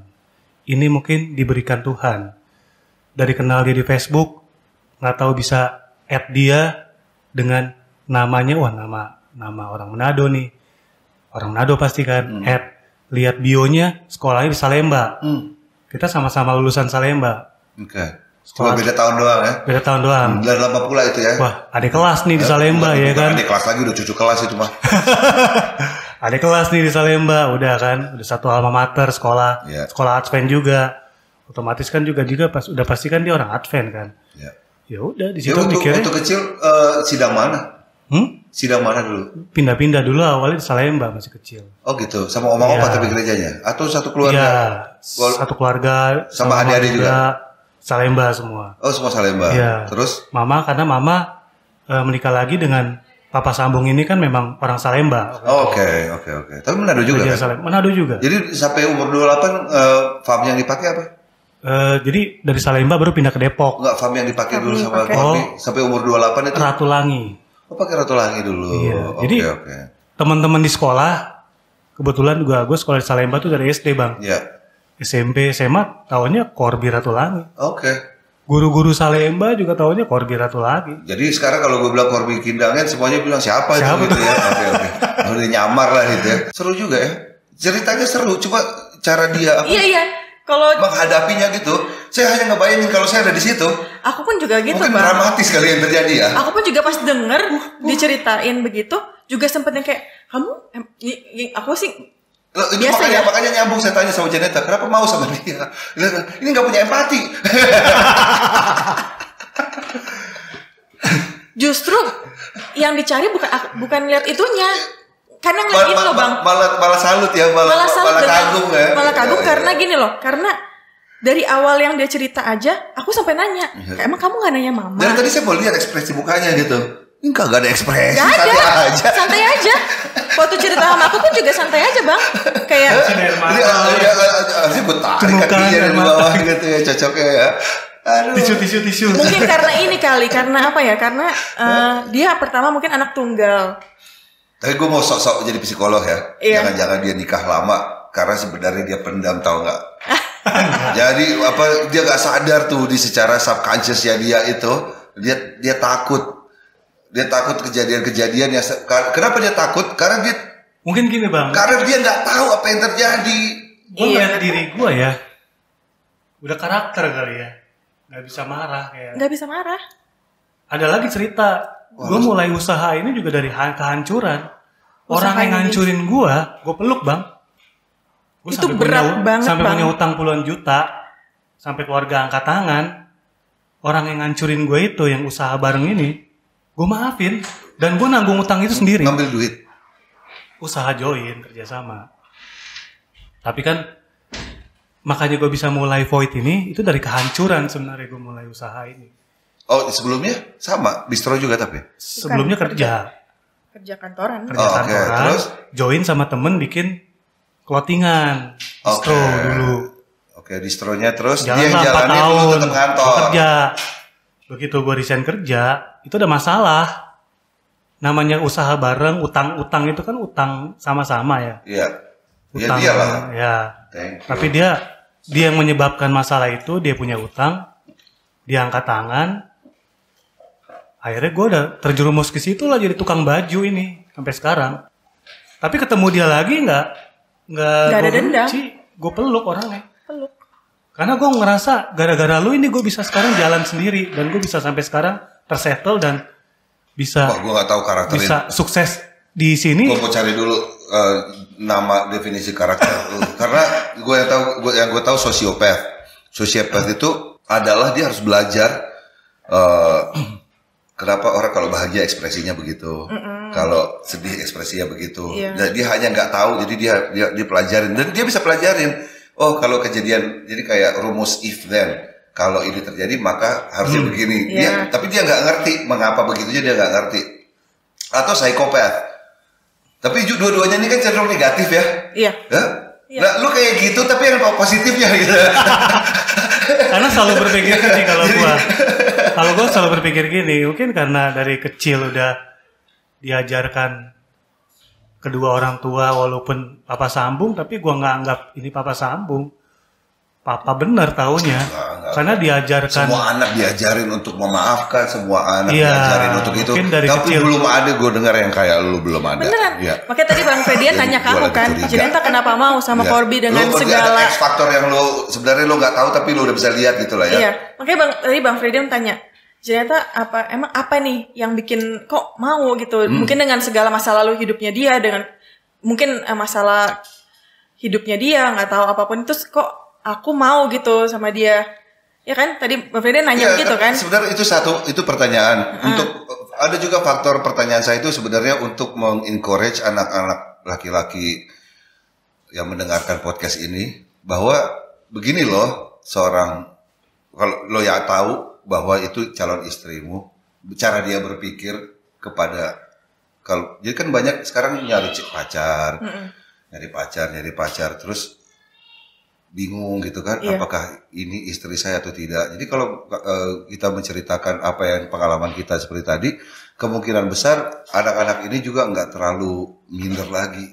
Ini mungkin diberikan Tuhan. Dari kenal dia di Facebook, nggak tahu bisa add dia dengan namanya, wah nama orang Manado nih. Orang Manado pasti kan, add. Lihat bionya, sekolahnya di Salemba. Kita sama-sama lulusan Salemba. Oke. Cuma beda tahun doang ya? Beda tahun doang. Udah lama pula itu ya? Wah, adik kelas nih di Salemba ya kan? Adik kelas lagi, udah cucu kelas itu mah. Adik kelas nih di Salemba, udah kan? Udah satu alma mater, sekolah Advent juga. Otomatis kan juga udah pasti kan dia orang Advent kan? Ya udah di situ mikirnya. Waktu kecil sidang mana? Sidang mana dulu? Pindah-pindah dulu awalnya di Salemba masih kecil. Oh gitu, sama oma-opa tapi gerejanya? Atau satu keluarga? Iya, satu keluarga. Sama adik-adik juga? Salemba semua. Oh semua Salemba. Iya. Terus? Karena mama menikah lagi dengan Papa Sambung ini kan memang orang Salemba. Oke. Tapi Manado juga kan? Manado juga. Jadi sampai umur 28 farm yang dipakai apa? Jadi dari Salemba baru pindah ke Depok. Enggak, farm yang dipakai dulu sama Corby sampai umur 28 itu? Ratulangi. Oh pakai Ratulangi dulu. Iya. Jadi teman-teman di sekolah, kebetulan gue sekolah di Salemba tuh dari SD Bang. Iya. SMP, SMA tahunya Corby Ratulangi. Oke. Guru-guru Salemba juga tahunya Corby Ratulangi. Jadi sekarang kalau gue bilang Corby Kindangan semuanya bilang siapa itu gitu ya. Oke. Udah nyamar lah gitu ya. Seru juga ya. Ceritanya seru, cuma cara dia Iya. Kalau menghadapinya gitu, saya hanya ngebayangin kalau saya ada di situ. Aku pun juga gitu, mungkin Bang. dramatis kali yang terjadi ya. Aku pun juga pas denger diceritain begitu, juga sempetnya kayak kamu, aku sih ini makanya nyambung saya tanya sama Janeta, kenapa mau sama dia? Ini nggak punya empati. Justru yang dicari bukan lihat itunya, karena ngeliat itu loh Bang. Malah salut ya, malah kagum ya. Malah kagum karena gini loh, karena dari awal yang dia cerita aja, aku sampai nanya, emang kamu nggak nanya mama? Dan tadi saya mau lihat ekspresi mukanya gitu. Ini gak ada ekspresi, Gak ada, santai aja. santai aja. Waktu cerita sama aku pun juga santai aja bang. Kayak Harusnya gue tarik kan dia di bawah gitu ya, cocoknya ya. Aduh. Tisu. mungkin karena ini kali, karena apa ya? Karena dia pertama mungkin anak tunggal. Tapi gue mau sok-sok jadi psikolog ya. Iya. Jangan-jangan dia nikah lama karena sebenarnya dia pendam, tahu nggak? Jadi apa, dia nggak sadar tuh di secara subconscious ya dia itu dia takut. Dia takut kejadian-kejadian yang kenapa dia takut? Karena dia mungkin gini bang. Karena dia nggak tahu apa yang terjadi. Gue ngeliat diri gue ya, udah karakter kali ya, nggak bisa marah kayak. Nggak bisa marah. Ada lagi cerita, gue mulai usaha ini juga dari kehancuran. Orang yang ngancurin gue peluk bang. Gue itu berat banget sampai bang. punya utang puluhan juta, sampai keluarga angkat tangan. Orang yang ngancurin gue itu, yang usaha bareng ini, gue maafin dan gue nanggung utang itu sendiri. Ngambil duit. Usaha join kerjasama. Tapi kan makanya gue bisa mulai Void ini itu dari kehancuran sebenarnya gue mulai usaha ini. Oh sebelumnya sama bistro juga tapi. Sebelumnya kerja kantoran. kantoran. Terus Join sama temen bikin clothingan distro dulu. Oke, distronya terus Jalan dia lah 4 jalanin dulu tahun tetap ngantor. gua kerja. Begitu gue resign kerja itu ada masalah. Namanya usaha bareng, utang itu kan utang sama-sama ya. Iya. Ya Utang, dia lah. ya. Thank you. Tapi dia yang menyebabkan masalah itu, dia punya utang, dia angkat tangan. Akhirnya gue udah terjerumus ke situ lah jadi tukang baju ini sampai sekarang. Tapi ketemu dia lagi nggak ada dendam. Gue peluk orangnya. Peluk. Karena gue ngerasa gara-gara lu ini gue bisa sekarang jalan sendiri dan gue bisa sampai sekarang tersettle dan bisa. Gue nggak tahu karakter bisa ini. sukses di sini. Gue mau cari dulu nama definisi karakter lu. Karena yang gue tahu sosiopat. Sosiopat itu adalah dia harus belajar kenapa orang kalau bahagia ekspresinya begitu, kalau sedih ekspresinya begitu. Dan dia hanya nggak tahu, jadi dia pelajarin dan dia bisa pelajarin. Oh kalau kejadian, jadi kayak rumus if then. Kalau ini terjadi maka harusnya begini. Tapi dia nggak ngerti mengapa begitunya, dia nggak ngerti. Atau psikopat. Tapi dua-duanya ini kan cenderung negatif ya. Iya. Nah, lu kayak gitu tapi yang positifnya gitu. Karena selalu berpikir gini kalau gue selalu berpikir gini, mungkin karena dari kecil udah diajarkan kedua orang tua walaupun papa sambung, tapi gue nggak anggap ini papa sambung. Papa bener taunya, karena diajarkan. Semua anak diajarin untuk memaafkan, semua anak diajarin untuk itu. Tapi kecil. Belum ada gue dengar yang kayak lu belum ada. Beneran. Ya. Makanya tadi Bang Fredian nanya kamu kan, jadi entah kenapa mau sama Corby dengan segala. Ada X faktor yang lu sebenarnya lu nggak tahu tapi lu udah bisa lihat gitu lah ya. Iya, makanya tadi Bang Fredian tanya, ternyata apa nih yang bikin kok mau gitu? Mungkin dengan segala masa lalu hidupnya dia, dengan mungkin masalah hidupnya dia nggak tahu apapun itu kok. Aku mau gitu sama dia, ya kan? Tadi Mbak Frida nanya gitu kan? Sebenarnya itu pertanyaan. Untuk ada juga faktor pertanyaan saya itu sebenarnya untuk mengencourage anak-anak laki-laki yang mendengarkan podcast ini bahwa begini loh, seorang kalau lo ya tahu bahwa itu calon istrimu, cara dia berpikir kepada jadi kan banyak sekarang nyari pacar, nyari pacar terus bingung gitu kan, apakah ini istri saya atau tidak. Jadi kalau kita menceritakan apa yang pengalaman kita seperti tadi, kemungkinan besar anak-anak ini juga nggak terlalu minder lagi.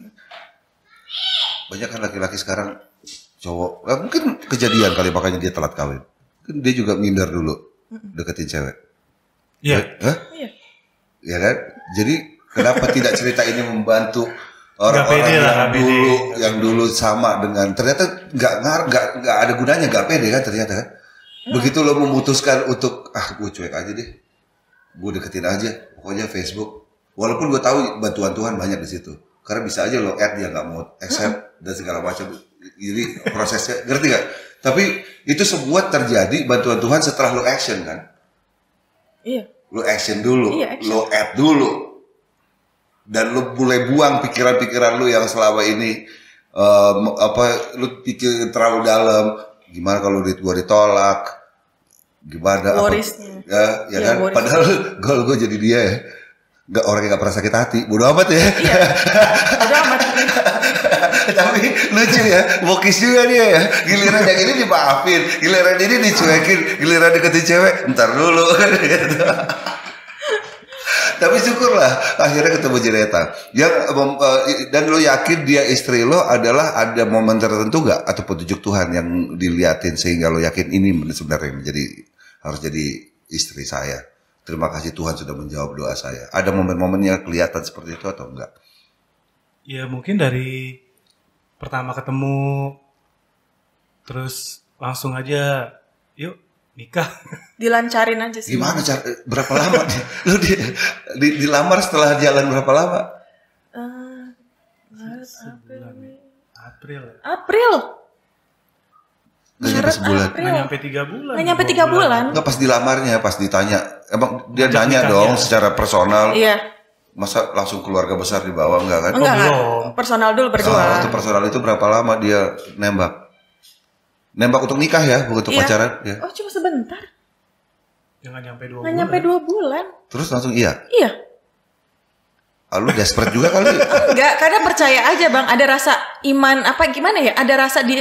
Banyak kan laki-laki sekarang cowok, mungkin kejadian kali makanya dia telat kawin. Mungkin dia juga minder dulu deketin cewek. Iya. Iya kan? Jadi kenapa tidak cerita ini membantu orang-orang yang dulu sama dengan ternyata nggak ada gunanya, nggak pede kan ternyata kan. Begitu lo memutuskan untuk gue cuek aja deh, gue deketin aja pokoknya Facebook, walaupun gue tahu bantuan Tuhan banyak di situ karena bisa aja lo add dia nggak mau accept dan segala macam, jadi prosesnya ngerti nggak? Tapi itu semua terjadi bantuan Tuhan setelah lo action kan. Lo action dulu, lo add dulu. Dan lu mulai buang pikiran-pikiran lu yang selama ini lu pikir terlalu dalam, gimana kalau duit gue ditolak, gimana Worries-nya. ya Iya, kan, worries. padahal goal gue jadi dia ya, nggak orang yang nggak pernah sakit hati, bodo amat ya. Iya. Udah amat. Tapi lucu ya, bokis juga dia ya. Giliran yang ini dimaafin, giliran ini dicuekin, giliran deketin cewek, ntar dulu kan gitu. Tapi syukurlah akhirnya ketemu Jeneta. Dan lo yakin dia istri lo adalah ada momen tertentu gak atau petunjuk Tuhan yang diliatin sehingga lo yakin ini sebenarnya harus jadi istri saya. Terima kasih Tuhan sudah menjawab doa saya. Ada momen-momennya kelihatan seperti itu atau enggak? Ya mungkin dari pertama ketemu terus langsung aja yuk nikah. Dilancarin aja sih. Gimana cara, berapa lama lu dilamar setelah jalan berapa lama? April. April. Nggak nyampe sebulan. April. Nggak nyampe 3 bulan. Nggak nyampe 3 bulan. Enggak, pas dilamarnya, pas ditanya, emang dia Ngajak nanya nikahnya. dong secara personal. Iya. Masa langsung keluarga besar di bawah enggak kan? Enggak, belum. personal dulu Kalau berdua. untuk personal itu berapa lama dia nembak? Nembak untuk nikah ya, bukan untuk Iya. pacaran ya. Oh, cuma sebentar. Jangan nyampe 2 Nggak bulan. nyampe 2 bulan. Terus langsung iya. Iya. Lu desperate juga kali. Enggak, karena percaya aja Bang, ada rasa iman apa gimana ya? Ada rasa di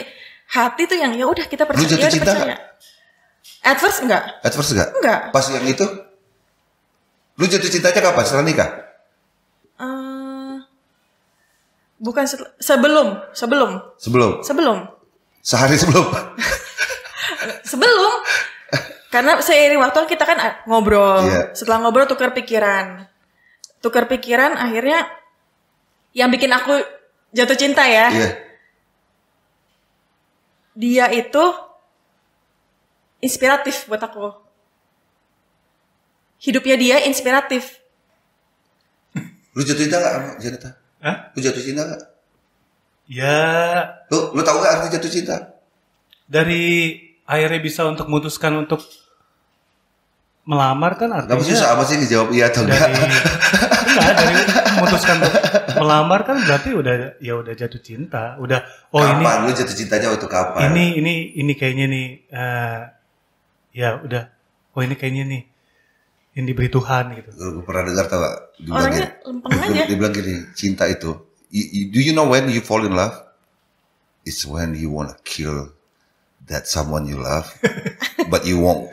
hati tuh yang ya udah kita percaya. Lu jatuh ya, cinta percaya. At first enggak. At first enggak? Enggak. Pas yang itu? Lu jatuh cintanya kapan? Setelah nikah? Bukan sebelum. Sebelum? Sehari sebelum? Sebelum. Karena seiring waktu kita kan ngobrol. Iya. Setelah ngobrol tukar pikiran. Akhirnya yang bikin aku jatuh cinta ya. Iya. Dia itu inspiratif buat aku. Hidupnya dia inspiratif. Lu jatuh cinta gak sama Jeneta? Hah? Lu jatuh cinta gak? Ya Lu tahu gak arti jatuh cinta? dari akhirnya bisa untuk memutuskan untuk melamar kan Kamu artinya susah apa sih ngejawab iya atau enggak? dari memutuskan untuk melamar kan berarti udah jatuh cinta, udah Kapan? Lu jatuh cintanya waktu kapan? ini kayaknya nih ya udah ini kayaknya nih yang diberi Tuhan gitu. Gue pernah dengar tau gak? Orangnya lempeng aja. Dia bilang gini, cinta itu, do you know when you fall in love? It's when you wanna kill that someone you love, but you won't.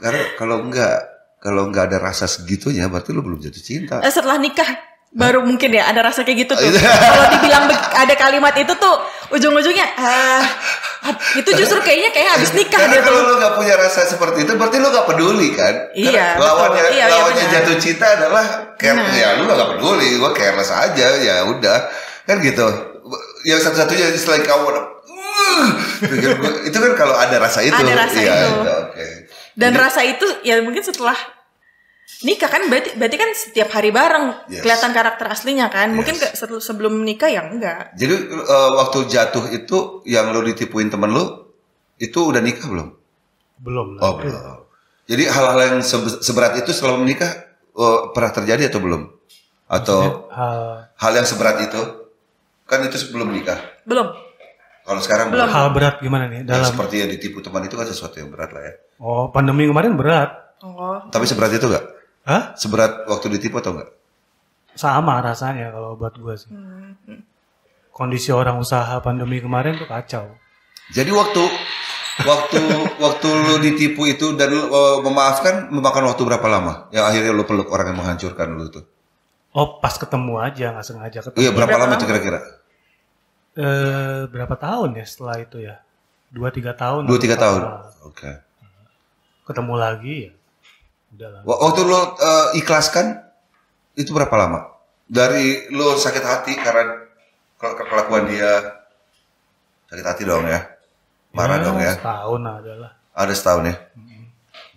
Karena kalau enggak ada rasa segitunya, berarti lu belum jatuh cinta. Setelah nikah baru mungkin ya ada rasa kayak gitu tuh. Kalau dibilang ada kalimat itu tuh ujung-ujungnya itu justru kayaknya kayak habis nikah Karena dia kalau tuh. lu gak punya rasa seperti itu, berarti lu gak peduli kan? Iya, Karena lawannya betul. Iya, lawannya benar. jatuh cinta adalah Benar. ya lu gak peduli, gua careless aja, ya udah kan gitu. Yang satu-satunya selain kamu itu kan kalau ada rasa itu. Ada rasa ya, itu. Oke. Dan Jadi, rasa itu ya mungkin setelah nikah kan berarti kan setiap hari bareng Yes. kelihatan karakter aslinya kan. Yes. Mungkin sebelum nikah ya enggak. Jadi waktu jatuh itu yang lu ditipuin temen lu itu udah nikah belum? Belum lah. Oh belum. Jadi hal-hal yang seberat itu setelah menikah pernah terjadi atau belum? Atau hal yang seberat itu kan itu sebelum nikah. Belum. Kalau sekarang Belum. Hal berat gimana nih Ya, dalam seperti yang ditipu teman itu kan sesuatu yang berat lah ya. pandemi kemarin berat. Oh. Tapi seberat itu gak? Hah? Seberat waktu ditipu atau enggak? Sama rasanya kalau buat gue sih. Kondisi orang usaha pandemi kemarin tuh kacau. Jadi waktu lu ditipu itu dan lu, memaafkan memakan waktu berapa lama? Yang akhirnya lu peluk orang yang menghancurkan lu itu. Oh pas ketemu aja nggak sengaja ketemu. Iya, berapa Berapa lama lama? itu kira-kira? Berapa tahun ya setelah itu ya? 2-3 tahun. 2-3 tahun. Ah, Oke. Ketemu lagi ya. Udahlah. Waktu lu ikhlaskan itu berapa lama? Dari lu sakit hati karena kelakuan dia, sakit hati dong ya, marah dong ya. Setahun adalah. Ada setahun ya.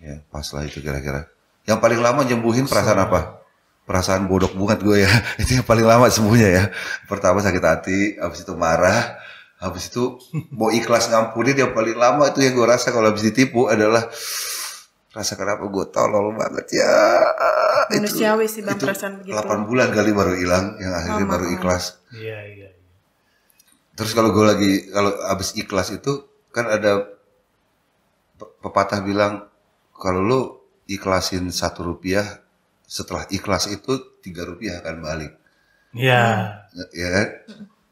Ya pas lah itu kira-kira. Yang paling lama nyembuhin perasaan apa? Perasaan bodok banget gue ya. Itu yang paling lama sembuhnya ya. Pertama sakit hati, habis itu marah, habis itu mau ikhlas ngampunin. Yang paling lama itu yang gue rasa kalau habis ditipu adalah rasa kenapa gue tolol banget ya. Manusiawi sih Bang itu perasaan begitu. 8 bulan kali baru hilang, yang akhirnya baru ikhlas. Iya. Terus kalau abis ikhlas itu kan ada pepatah bilang kalau lu ikhlasin 1 rupiah, setelah ikhlas itu 3 rupiah akan balik. Iya. Ya kan?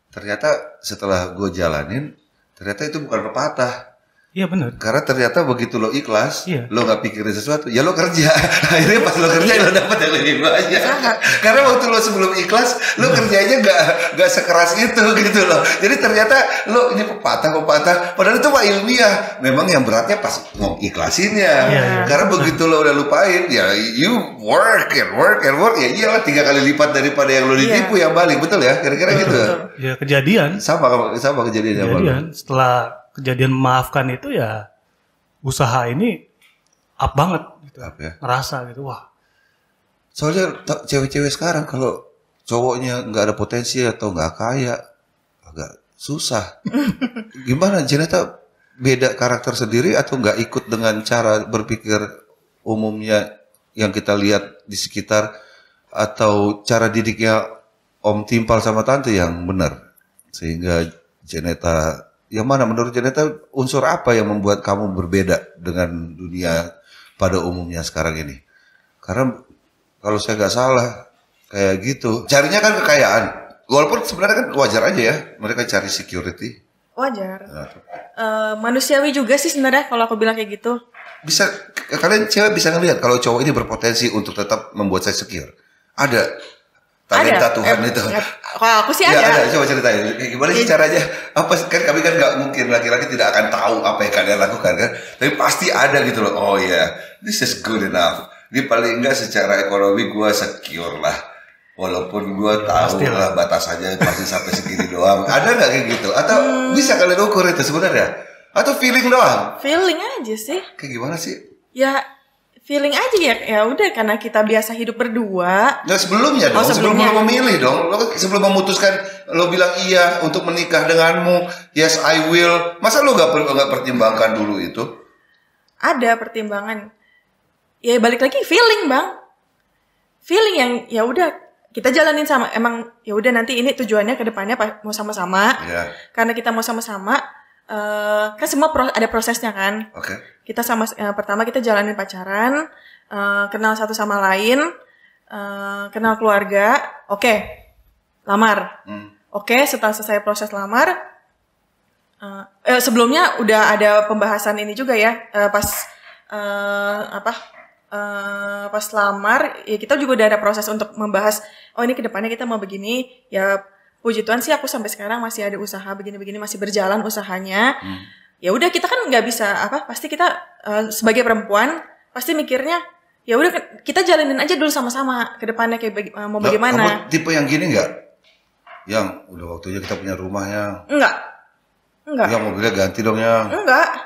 Ternyata setelah gue jalanin, ternyata itu bukan pepatah. Iya benar. Karena ternyata begitu lo ikhlas, Iya. lo nggak pikirin sesuatu, ya lo kerja. Akhirnya pas lo kerja lo dapat yang lebih banyak. Karena waktu lo sebelum ikhlas, lo kerjanya nggak sekeras itu gitu loh. Jadi ternyata lo ini pepatah, padahal itu mah ilmiah. Memang yang beratnya pas mau ikhlasinnya. Iya. Karena begitu lo udah lupain, ya you work, ya iyalah 3 kali lipat daripada yang lo ditipu yang balik, betul ya? Kira-kira gitu. Ya kejadian. Sama kejadiannya. Setelah kejadian memaafkan itu ya usaha ini up banget gitu. Up ya. Ngerasa gitu, wah. Soalnya cewek-cewek sekarang kalau cowoknya nggak ada potensi atau nggak kaya agak susah. Gimana Janeta beda karakter sendiri atau nggak ikut dengan cara berpikir umumnya yang kita lihat di sekitar atau cara didiknya Om Timpal sama Tante yang benar sehingga Janeta yang mana menurut Janeta unsur apa yang membuat kamu berbeda dengan dunia pada umumnya sekarang ini? Karena kalau saya nggak salah kayak gitu, carinya kan kekayaan. Walaupun sebenarnya kan wajar aja ya mereka cari security. Wajar. Manusiawi juga sih sebenarnya kalau aku bilang kayak gitu. Bisa kalian cewek bisa ngelihat kalau cowok ini berpotensi untuk tetap membuat saya secure. Ada. Talenta Tuhan itu. Kalau aku sih ya, ada. Coba ceritain. Gimana sih caranya? Apa kan kami kan nggak mungkin laki-laki tidak akan tahu apa yang kalian lakukan kan. Tapi pasti ada gitu loh. Oh ya, yeah, this is good enough. Ini paling enggak secara ekonomi gue secure lah. Walaupun gue tahu lah batasannya pasti sampai segini doang. Ada nggak kayak gitu? Atau bisa kalian ukur itu sebenarnya? Atau feeling doang? Feeling aja sih. Kayak gimana sih? Ya feeling aja ya udah karena kita biasa hidup berdua. Nah sebelumnya dong, sebelum lo memilih dong, lo sebelum memutuskan lo bilang iya untuk menikah denganmu, yes I will. Masa lo nggak pertimbangkan dulu itu? Ada pertimbangan. Ya balik lagi feeling bang, feeling yang ya udah kita jalanin sama emang ya udah nanti ini tujuannya ke depannya mau sama-sama. Yeah. Karena kita mau sama-sama. Kan semua ada prosesnya kan. Okay. Kita pertama kita jalanin pacaran, kenal satu sama lain, kenal keluarga, lamar. Setelah selesai proses lamar, sebelumnya udah ada pembahasan ini juga ya, pas lamar, ya kita juga udah ada proses untuk membahas, oh ini kedepannya kita mau begini, ya. Puji Tuhan sih aku sampai sekarang masih ada usaha begini-begini masih berjalan usahanya. Ya udah kita kan nggak bisa pasti kita sebagai perempuan pasti mikirnya ya udah kita jalanin aja dulu sama-sama ke depannya kayak mau bagaimana. Kamu tipe yang gini nggak? Yang udah waktunya kita punya rumahnya. Enggak. Yang mobilnya ganti dong ya. Enggak.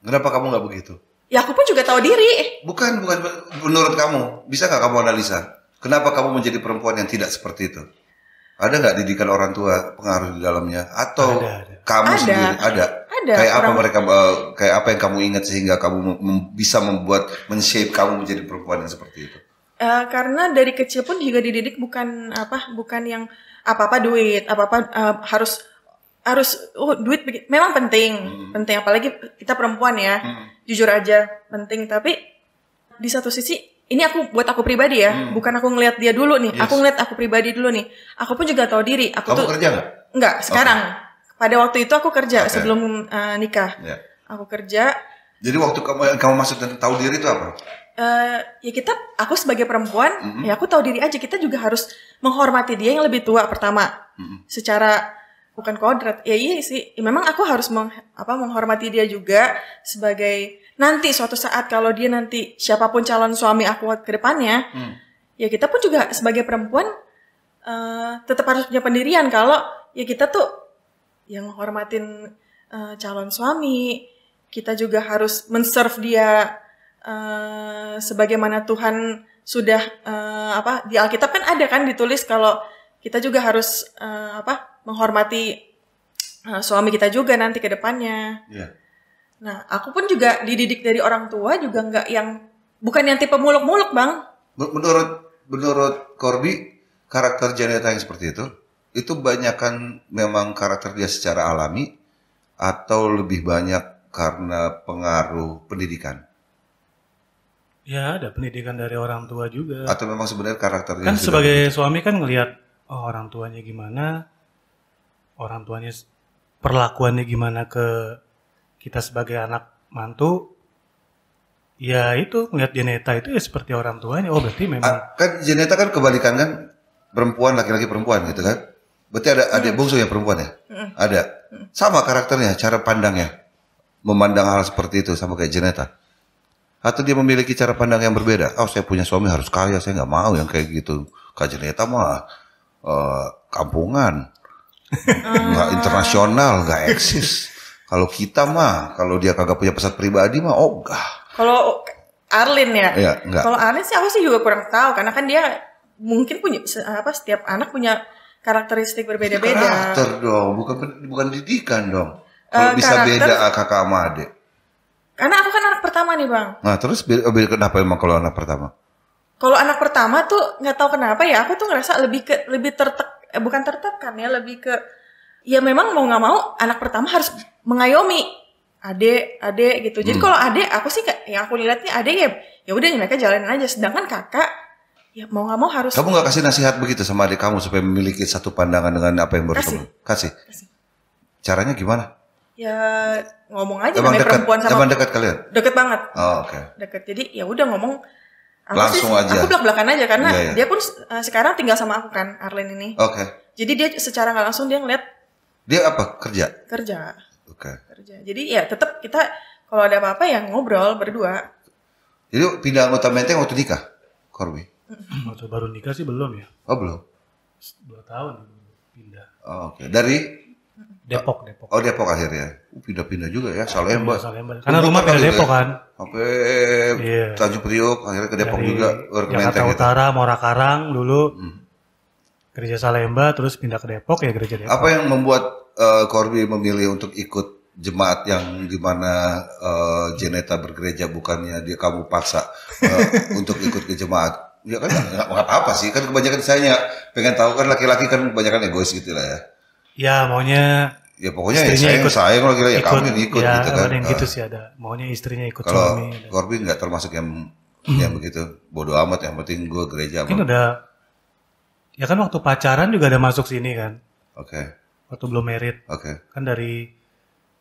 Kenapa kamu nggak begitu? Ya aku pun juga tahu diri. Bukan menurut kamu bisa nggak kamu analisa? Kenapa kamu menjadi perempuan yang tidak seperti itu? Ada nggak didikan orang tua pengaruh di dalamnya? Atau ada. Kamu sendiri ada? Kayak apa kayak apa yang kamu ingat sehingga kamu bisa men-shape kamu menjadi perempuan yang seperti itu? Karena dari kecil pun juga dididik bukan yang apa-apa duit, harus duit memang penting apalagi kita perempuan ya. Jujur aja penting, tapi di satu sisi ini buat aku pribadi ya, bukan aku ngelihat dia dulu nih. Yes. Aku ngelihat aku pribadi dulu nih. Aku pun juga tahu diri. Kamu kerja nggak? Enggak, sekarang. Pada waktu itu aku kerja sebelum nikah. Yeah. Aku kerja. Jadi waktu kamu masuk dan tahu diri itu apa? Aku sebagai perempuan, ya aku tahu diri aja. Kita juga harus menghormati dia yang lebih tua pertama. Secara bukan kodrat. Ya iya sih. Ya, memang aku harus menghormati dia juga sebagai nanti suatu saat kalau dia nanti siapapun calon suami aku ke depannya, ya kita pun juga sebagai perempuan tetap harus punya pendirian kalau ya kita tuh yang menghormatin calon suami, kita juga harus men-serve dia sebagaimana Tuhan sudah di Alkitab kan ada kan ditulis kalau kita juga harus menghormati suami kita juga nanti ke depannya. Yeah. Nah, aku pun juga dididik dari orang tua juga bukan yang tipe muluk-muluk, Bang. Menurut Corby, karakter Janeta yang seperti itu? itu banyakkan memang karakter dia secara alami atau lebih banyak karena pengaruh pendidikan? Ya, ada pendidikan dari orang tua juga. Atau memang sebenarnya karakternya Kan sudah sebagai begitu? suami kan ngelihat orang tuanya gimana, orang tuanya perlakuannya gimana ke kita sebagai anak mantu. Ya itu ngelihat Jeneta itu ya seperti orang tuanya. Oh berarti memang Kan Jeneta kan kebalikan kan, perempuan laki-laki perempuan gitu kan? Berarti ada adik bungsu yang perempuan ya? Ada. Sama karakternya, cara pandangnya, memandang hal seperti itu sama kayak Jeneta. Atau dia memiliki cara pandang yang berbeda. Oh saya punya suami harus kaya, saya nggak mau yang kayak gitu. Kak Jeneta mah kampungan, nggak internasional, nggak eksis. Kalau kita mah, kalau dia kagak punya pesawat pribadi mah ogah. Kalau Arlin ya, Iya, enggak. kalau Arlin sih aku sih juga kurang tahu karena kan dia mungkin punya setiap anak punya karakteristik berbeda-beda. Karakter dong, bukan didikan dong. Kalau bisa karakter- beda kakak sama adik. Karena aku kan anak pertama nih bang. Nah terus kenapa emang kalau anak pertama? Kalau anak pertama tuh nggak tahu kenapa ya aku tuh ngerasa lebih bukan tertekan ya, lebih ke ya memang mau nggak mau anak pertama harus mengayomi adik gitu. Jadi kalau adik aku sih yang aku lihatnya adik ya udah mereka jalanin aja. Sedangkan kakak ya mau nggak mau harus Kamu nggak kasih nasihat begitu sama adik kamu supaya memiliki satu pandangan dengan apa yang baru Kasih. kamu kasih? Caranya gimana? ya ngomong aja Emang namanya dekat, perempuan sama emang dekat kalian? deket banget. Oh, oke. Deket. Jadi ya udah ngomong Langsung aja. Aku belak-belakan aja karena Iya, iya. dia pun sekarang tinggal sama aku kan Arlin ini. Oke. Jadi dia secara nggak langsung dia ngeliat Dia apa? Kerja? kerja. Oke. Jadi ya tetap kita kalau ada apa-apa ya ngobrol berdua. Jadi pindah anggota Menteng waktu nikah? Corby? waktu baru nikah sih belum ya. Oh belum? 2 tahun pindah. Oh, oke. Dari? Depok. Oh Depok akhirnya. Pindah-pindah juga ya, Salemba. Salemba. Karena rumah pindah Depok kan. Sampai Iya. Tanjung Priok, akhirnya ke Depok Dari juga. Baru ke Jakarta Menteng gitu. Utara, Muara Karang dulu. Gereja Salemba, terus pindah ke Depok ya gereja Depok. Apa yang membuat Corby memilih untuk ikut jemaat yang dimana Jeneta bergereja, bukannya dia kamu paksa untuk ikut ke jemaat? Ya kan nggak apa-apa sih, kan kebanyakan saya pengen tahu kan laki-laki kan kebanyakan egois gitu lah ya. Ya maunya Ya pokoknya ya istrinya sayang lagi lah ya kamu yang ikut ya, gitu kan. ada yang gitu sih ada. Maunya istrinya ikut Kalau suami. Corby nggak termasuk yang begitu, bodoh amat, yang penting gue gereja. Mungkin udah, ya kan waktu pacaran juga ada masuk sini kan. Oke, Waktu belum married. oke. Kan dari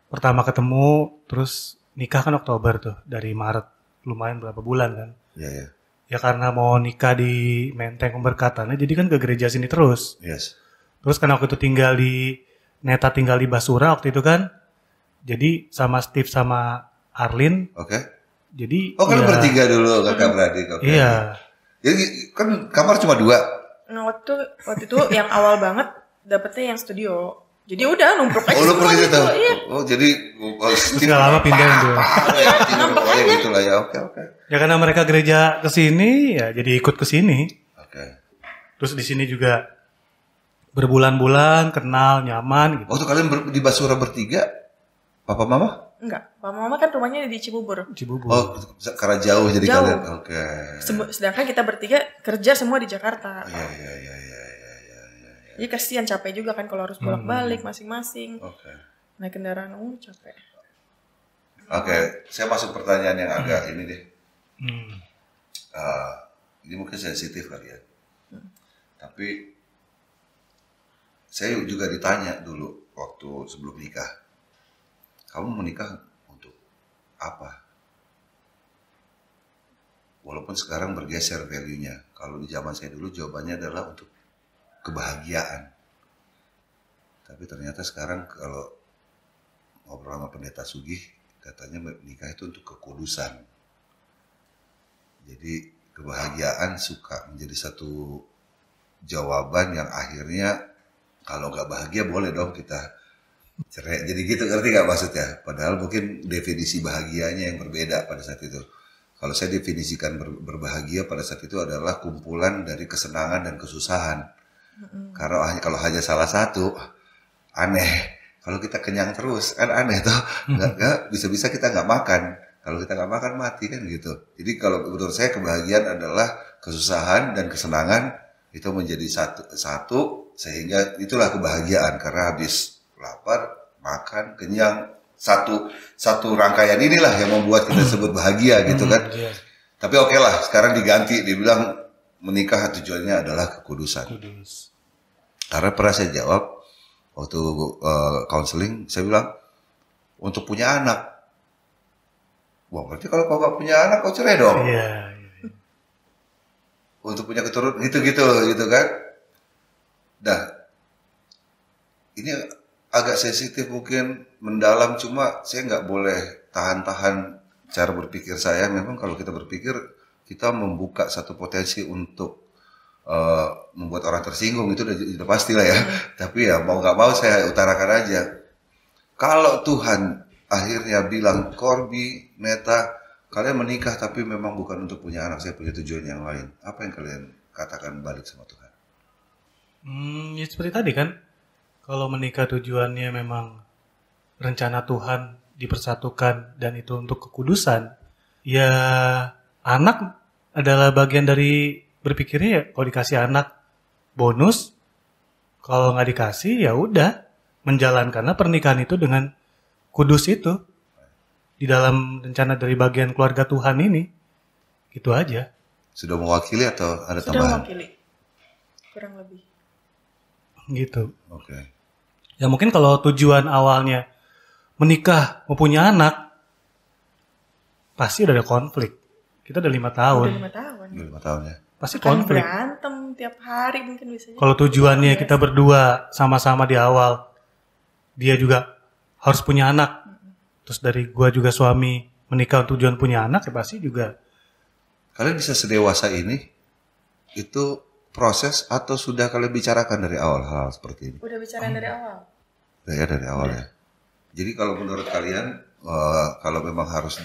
pertama ketemu, terus nikah kan Oktober tuh. Dari Maret, lumayan berapa bulan kan. Iya, iya. Ya karena mau nikah di Menteng Pemberkatannya, jadi kan ke gereja sini terus. Yes. Terus kan waktu itu Neta tinggal di Basura waktu itu kan. Jadi sama Steve sama Arlin. Oke. Jadi Oh kan ya, bertiga dulu kakak beradik. Oke. Iya. Jadi kan kamar cuma 2. Nah waktu itu yang awal banget dapetnya yang studio. Jadi udah numpuk aja Oh lu semua pergi gitu. gitu. Iya. Oh jadi Terus gak lama pindahin tuh. pokoknya gitu lah ya. Oke, oke. Ya karena mereka gereja ke sini, ya jadi ikut ke sini. Oke. Terus di sini juga berbulan-bulan kenal, nyaman gitu. Waktu kalian di Basura bertiga, papa mama? Enggak, mama kan rumahnya di Cibubur. Cibubur. Oh, karena jauh jadi Jauh. kalian. Oke. Sedangkan kita bertiga kerja semua di Jakarta. Iya, iya, iya, iya. Jadi kasihan capek juga kan kalau harus bolak-balik masing-masing. Oke. Naik kendaraan umum capek. Oke, saya masuk pertanyaan yang agak ini deh. Hmm. Ini mungkin sensitif kali ya. Tapi saya juga ditanya dulu waktu sebelum nikah. Kamu menikah untuk apa? Walaupun sekarang bergeser value-nya. Kalau di zaman saya dulu jawabannya adalah untuk kebahagiaan. Tapi ternyata sekarang kalau ngobrol sama pendeta Sugih, katanya menikah itu untuk kekudusan. Jadi kebahagiaan suka menjadi satu jawaban yang akhirnya kalau nggak bahagia boleh dong kita cerai. Jadi gitu, ngerti nggak maksudnya? Padahal mungkin definisi bahagianya yang berbeda pada saat itu. Kalau saya definisikan berbahagia pada saat itu adalah kumpulan dari kesenangan dan kesusahan. Karena kalau hanya salah satu, aneh. Kalau kita kenyang terus, kan aneh tuh. Nggak bisa-bisa kita nggak makan. Kalau kita nggak makan mati kan gitu. Jadi kalau menurut saya kebahagiaan adalah kesusahan dan kesenangan itu menjadi satu sehingga itulah kebahagiaan karena habis lapar, makan, kenyang, satu rangkaian inilah yang membuat kita sebut bahagia gitu kan. Tapi oke lah, sekarang diganti, dibilang menikah tujuannya adalah kekudusan. Karena pernah saya jawab waktu counseling, saya bilang untuk punya anak. Wah, berarti kalau kau gak punya anak, kau cerai dong. Iya. Untuk punya keturunan gitu kan. Nah, ini agak sensitif mungkin, mendalam, cuma saya nggak boleh tahan-tahan cara berpikir saya. Memang kalau kita berpikir, kita membuka satu potensi untuk membuat orang tersinggung, itu udah pasti lah ya. Tapi ya mau nggak mau saya utarakan aja. Kalau Tuhan akhirnya bilang, Corby, Neta, kalian menikah tapi memang bukan untuk punya anak, saya punya tujuan yang lain. Apa yang kalian katakan balik sama Tuhan? Ya seperti tadi kan, kalau menikah tujuannya memang rencana Tuhan dipersatukan dan itu untuk kekudusan, ya anak adalah bagian dari berpikirnya ya, kalau dikasih anak bonus, kalau nggak dikasih ya udah, menjalankanlah pernikahan itu dengan kudus itu di dalam rencana dari bagian keluarga Tuhan ini, gitu aja. Sudah mewakili atau ada Sudah tambahan? mewakili, kurang lebih. Gitu. Oke. Ya mungkin kalau tujuan awalnya menikah mau punya anak, pasti udah ada konflik. Kita udah 5 tahun. Udah 5 tahun. Udah 5 tahun ya. Pasti Akan konflik. berantem tiap hari mungkin bisa. Kalau tujuannya kita berdua sama-sama di awal, dia juga harus punya anak. Terus dari gua juga suami menikah tujuan punya anak, ya pasti juga. Kalian bisa sedewasa ini, itu proses atau sudah kalian bicarakan dari awal hal seperti ini? Udah bicarain dari awal. Udah ya, dari awal ya. Jadi kalau menurut kalian, kalau memang harus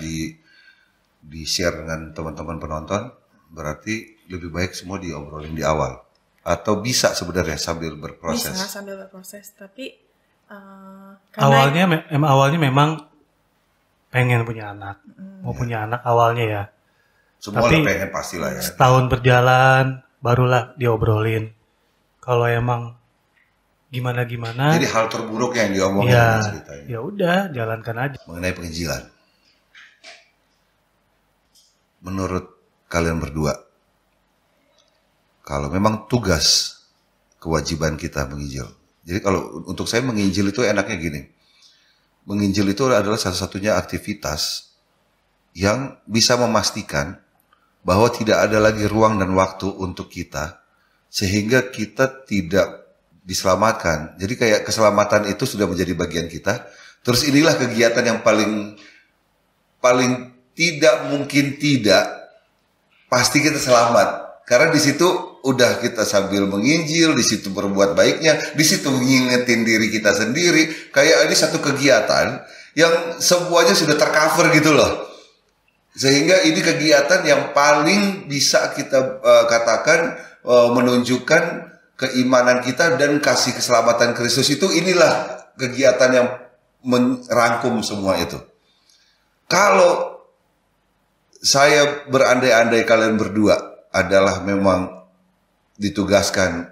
di-share dengan teman-teman penonton, berarti lebih baik semua diobrolin di awal. Atau bisa sebenarnya sambil berproses? Bisa sambil berproses, tapi karena Awalnya memang pengen punya anak. Mau punya anak awalnya ya. Semua Tapi pengen pastilah ya. setahun berjalan, barulah diobrolin. Kalau emang gimana-gimana, Jadi hal terburuk yang diomongin ya, ceritanya. ya udah jalankan aja. Mengenai penginjilan. Menurut kalian berdua, kalau memang tugas kewajiban kita menginjil. Jadi kalau untuk saya menginjil itu enaknya gini. Menginjil itu adalah satu-satunya aktivitas yang bisa memastikan bahwa tidak ada lagi ruang dan waktu untuk kita sehingga kita tidak diselamatkan. Jadi kayak keselamatan itu sudah menjadi bagian kita. Terus inilah kegiatan yang paling tidak mungkin tidak pasti kita selamat. Karena di situ udah kita sambil menginjil, di situ berbuat baiknya, di situ ngingetin diri kita sendiri. Kayak ini satu kegiatan yang semuanya sudah tercover gitu loh. Sehingga ini kegiatan yang paling bisa kita katakan menunjukkan keimanan kita dan kasih keselamatan Kristus itu. Inilah kegiatan yang merangkum semua itu. Kalau saya berandai-andai kalian berdua adalah memang ditugaskan,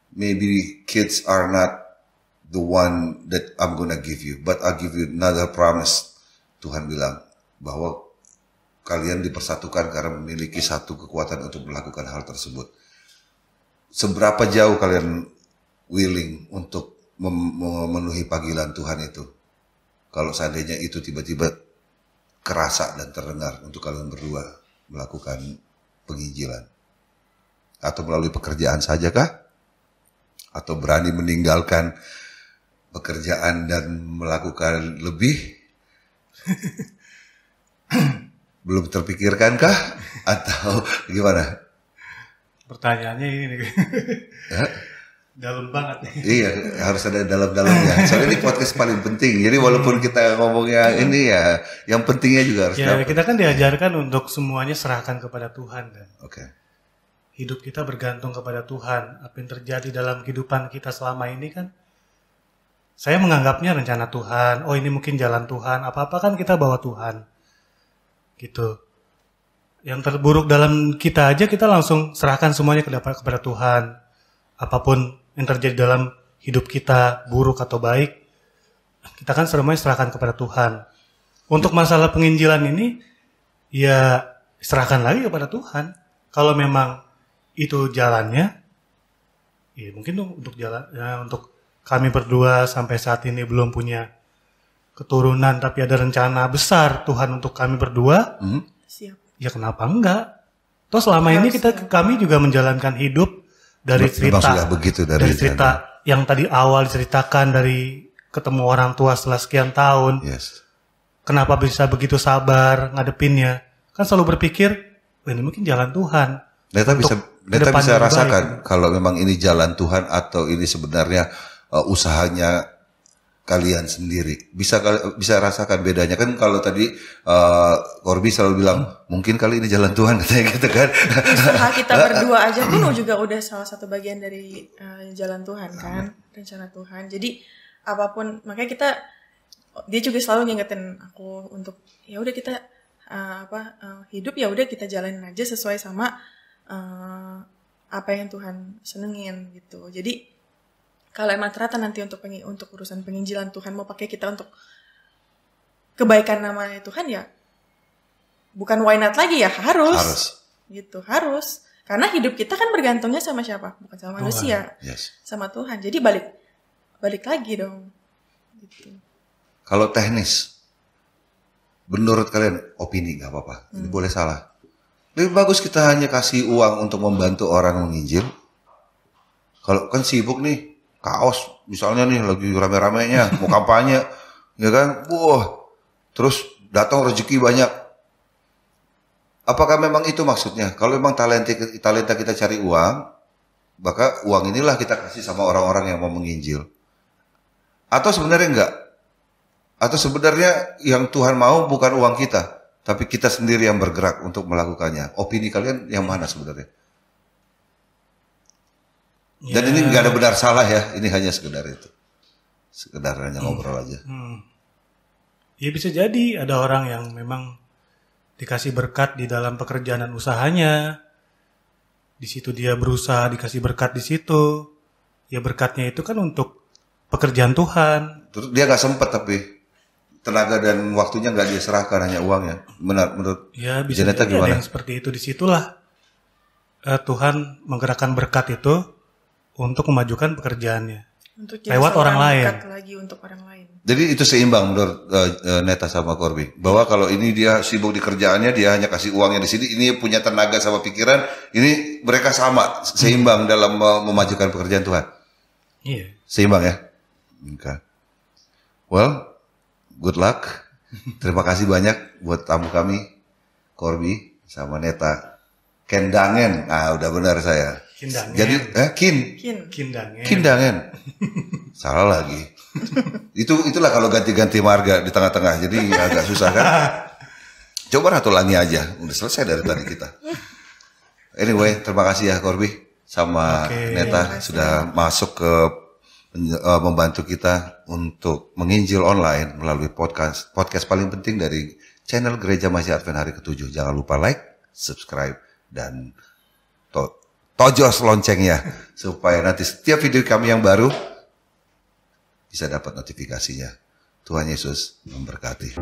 maybe kids are not the one that I'm gonna give you, but I'll give you another promise. Tuhan bilang bahwa kalian dipersatukan karena memiliki satu kekuatan untuk melakukan hal tersebut. Seberapa jauh kalian willing untuk memenuhi panggilan Tuhan itu? Kalau seandainya itu tiba-tiba kerasa dan terdengar untuk kalian berdua melakukan penginjilan. Atau melalui pekerjaan sajakah? Atau berani meninggalkan pekerjaan dan melakukan lebih? Belum terpikirkankah? Atau gimana? Pertanyaannya ini nih. Dalam banget nih. Iya, harus ada dalam-dalamnya. Soalnya ini podcast paling penting. Jadi walaupun kita ngomongnya ini ya, yang pentingnya juga harus dapat. Kita kan diajarkan untuk semuanya serahkan kepada Tuhan kan. Oke. Hidup kita bergantung kepada Tuhan. Apa yang terjadi dalam kehidupan kita selama ini kan, saya menganggapnya rencana Tuhan. Oh, ini mungkin jalan Tuhan. Apa-apa kan kita bawa Tuhan. Gitu. Yang terburuk dalam kita aja kita langsung serahkan semuanya kepada Tuhan. apapun yang terjadi dalam hidup kita, buruk atau baik, kita kan semuanya serahkan kepada Tuhan. Untuk masalah penginjilan ini, ya serahkan lagi kepada Tuhan. Kalau memang itu jalannya, ya mungkin untuk jalan, ya, untuk kami berdua sampai saat ini belum punya keturunan, tapi ada rencana besar Tuhan untuk kami berdua. Siap. Ya kenapa enggak? Toh selama ini kami juga menjalankan hidup dari cerita, sudah begitu dari cerita yang tadi awal diceritakan, dari ketemu orang tua setelah sekian tahun. Yes. Kenapa bisa begitu sabar ngadepinnya? Kan selalu berpikir, ini mungkin jalan Tuhan. Neta bisa rasakan kalau memang ini jalan Tuhan atau ini sebenarnya usahanya kalian sendiri. Bisa rasakan bedanya kan. Kalau tadi Corby selalu bilang mungkin kali ini jalan Tuhan, katanya gitu kan. Usaha kita berdua aja pun juga udah salah satu bagian dari jalan Tuhan kan, rencana Tuhan. Jadi apapun, makanya dia juga selalu ngingetin aku untuk ya udah kita hidup ya udah kita jalanin aja sesuai sama apa yang Tuhan senengin gitu. Jadi kalau emang ternyata nanti untuk urusan penginjilan Tuhan mau pakai kita untuk kebaikan namanya Tuhan, ya bukan why not lagi, ya harus. Gitu, harus. Karena hidup kita kan bergantungnya sama siapa? Bukan sama manusia. Yes. Sama Tuhan. Jadi balik lagi dong. Gitu. Kalau teknis, menurut kalian, opini gak apa-apa. Ini boleh salah. Lebih bagus kita hanya kasih uang untuk membantu orang menginjil. Kalau kan sibuk nih, kaos misalnya nih lagi rame-ramenya mau kampanye, ya kan, terus datang rezeki banyak. Apakah memang itu maksudnya? Kalau memang talenta kita cari uang, maka uang inilah kita kasih sama orang-orang yang mau menginjil. Atau sebenarnya enggak? Atau sebenarnya yang Tuhan mau bukan uang kita, tapi kita sendiri yang bergerak untuk melakukannya. Opini kalian yang mana sebenarnya? Dan ini nggak ada benar salah ya, ini hanya sekedar itu. Sekedar hanya ngobrol aja. Ya bisa jadi ada orang yang memang dikasih berkat di dalam pekerjaan dan usahanya. Di situ dia berusaha dikasih berkat di situ. Ya berkatnya itu kan untuk pekerjaan Tuhan. Terus dia nggak sempat tapi tenaga dan waktunya nggak dia serahkan, hanya uangnya. Benar menurut ya bisa Janeta jadi gimana? Ada yang seperti itu. Disitulah Tuhan menggerakkan berkat itu untuk memajukan pekerjaannya. Untuk lewat orang lain. Lagi untuk orang lain. Jadi itu seimbang menurut Neta sama Corby. Bahwa kalau ini dia sibuk di kerjaannya, dia hanya kasih uangnya di sini. Ini punya tenaga sama pikiran. Ini mereka sama, seimbang dalam memajukan pekerjaan Tuhan. Iya. Seimbang ya. Okay. Well, good luck. Terima kasih banyak buat tamu kami, Corby sama Neta. Kendangen. Udah benar saya. Kindangen. Jadi Kindangen. Salah lagi. Itulah kalau ganti-ganti marga di tengah-tengah. Jadi agak susah kan. Coba ulangi aja. Udah selesai dari tadi kita. Anyway, terima kasih ya Corby sama Neta sudah masuk ke membantu kita untuk menginjil online melalui podcast paling penting dari channel Gereja Masih Advent Hari ke-7. Jangan lupa like, subscribe, dan tojos loncengnya supaya nanti setiap video kami yang baru bisa dapat notifikasinya. Tuhan Yesus memberkati.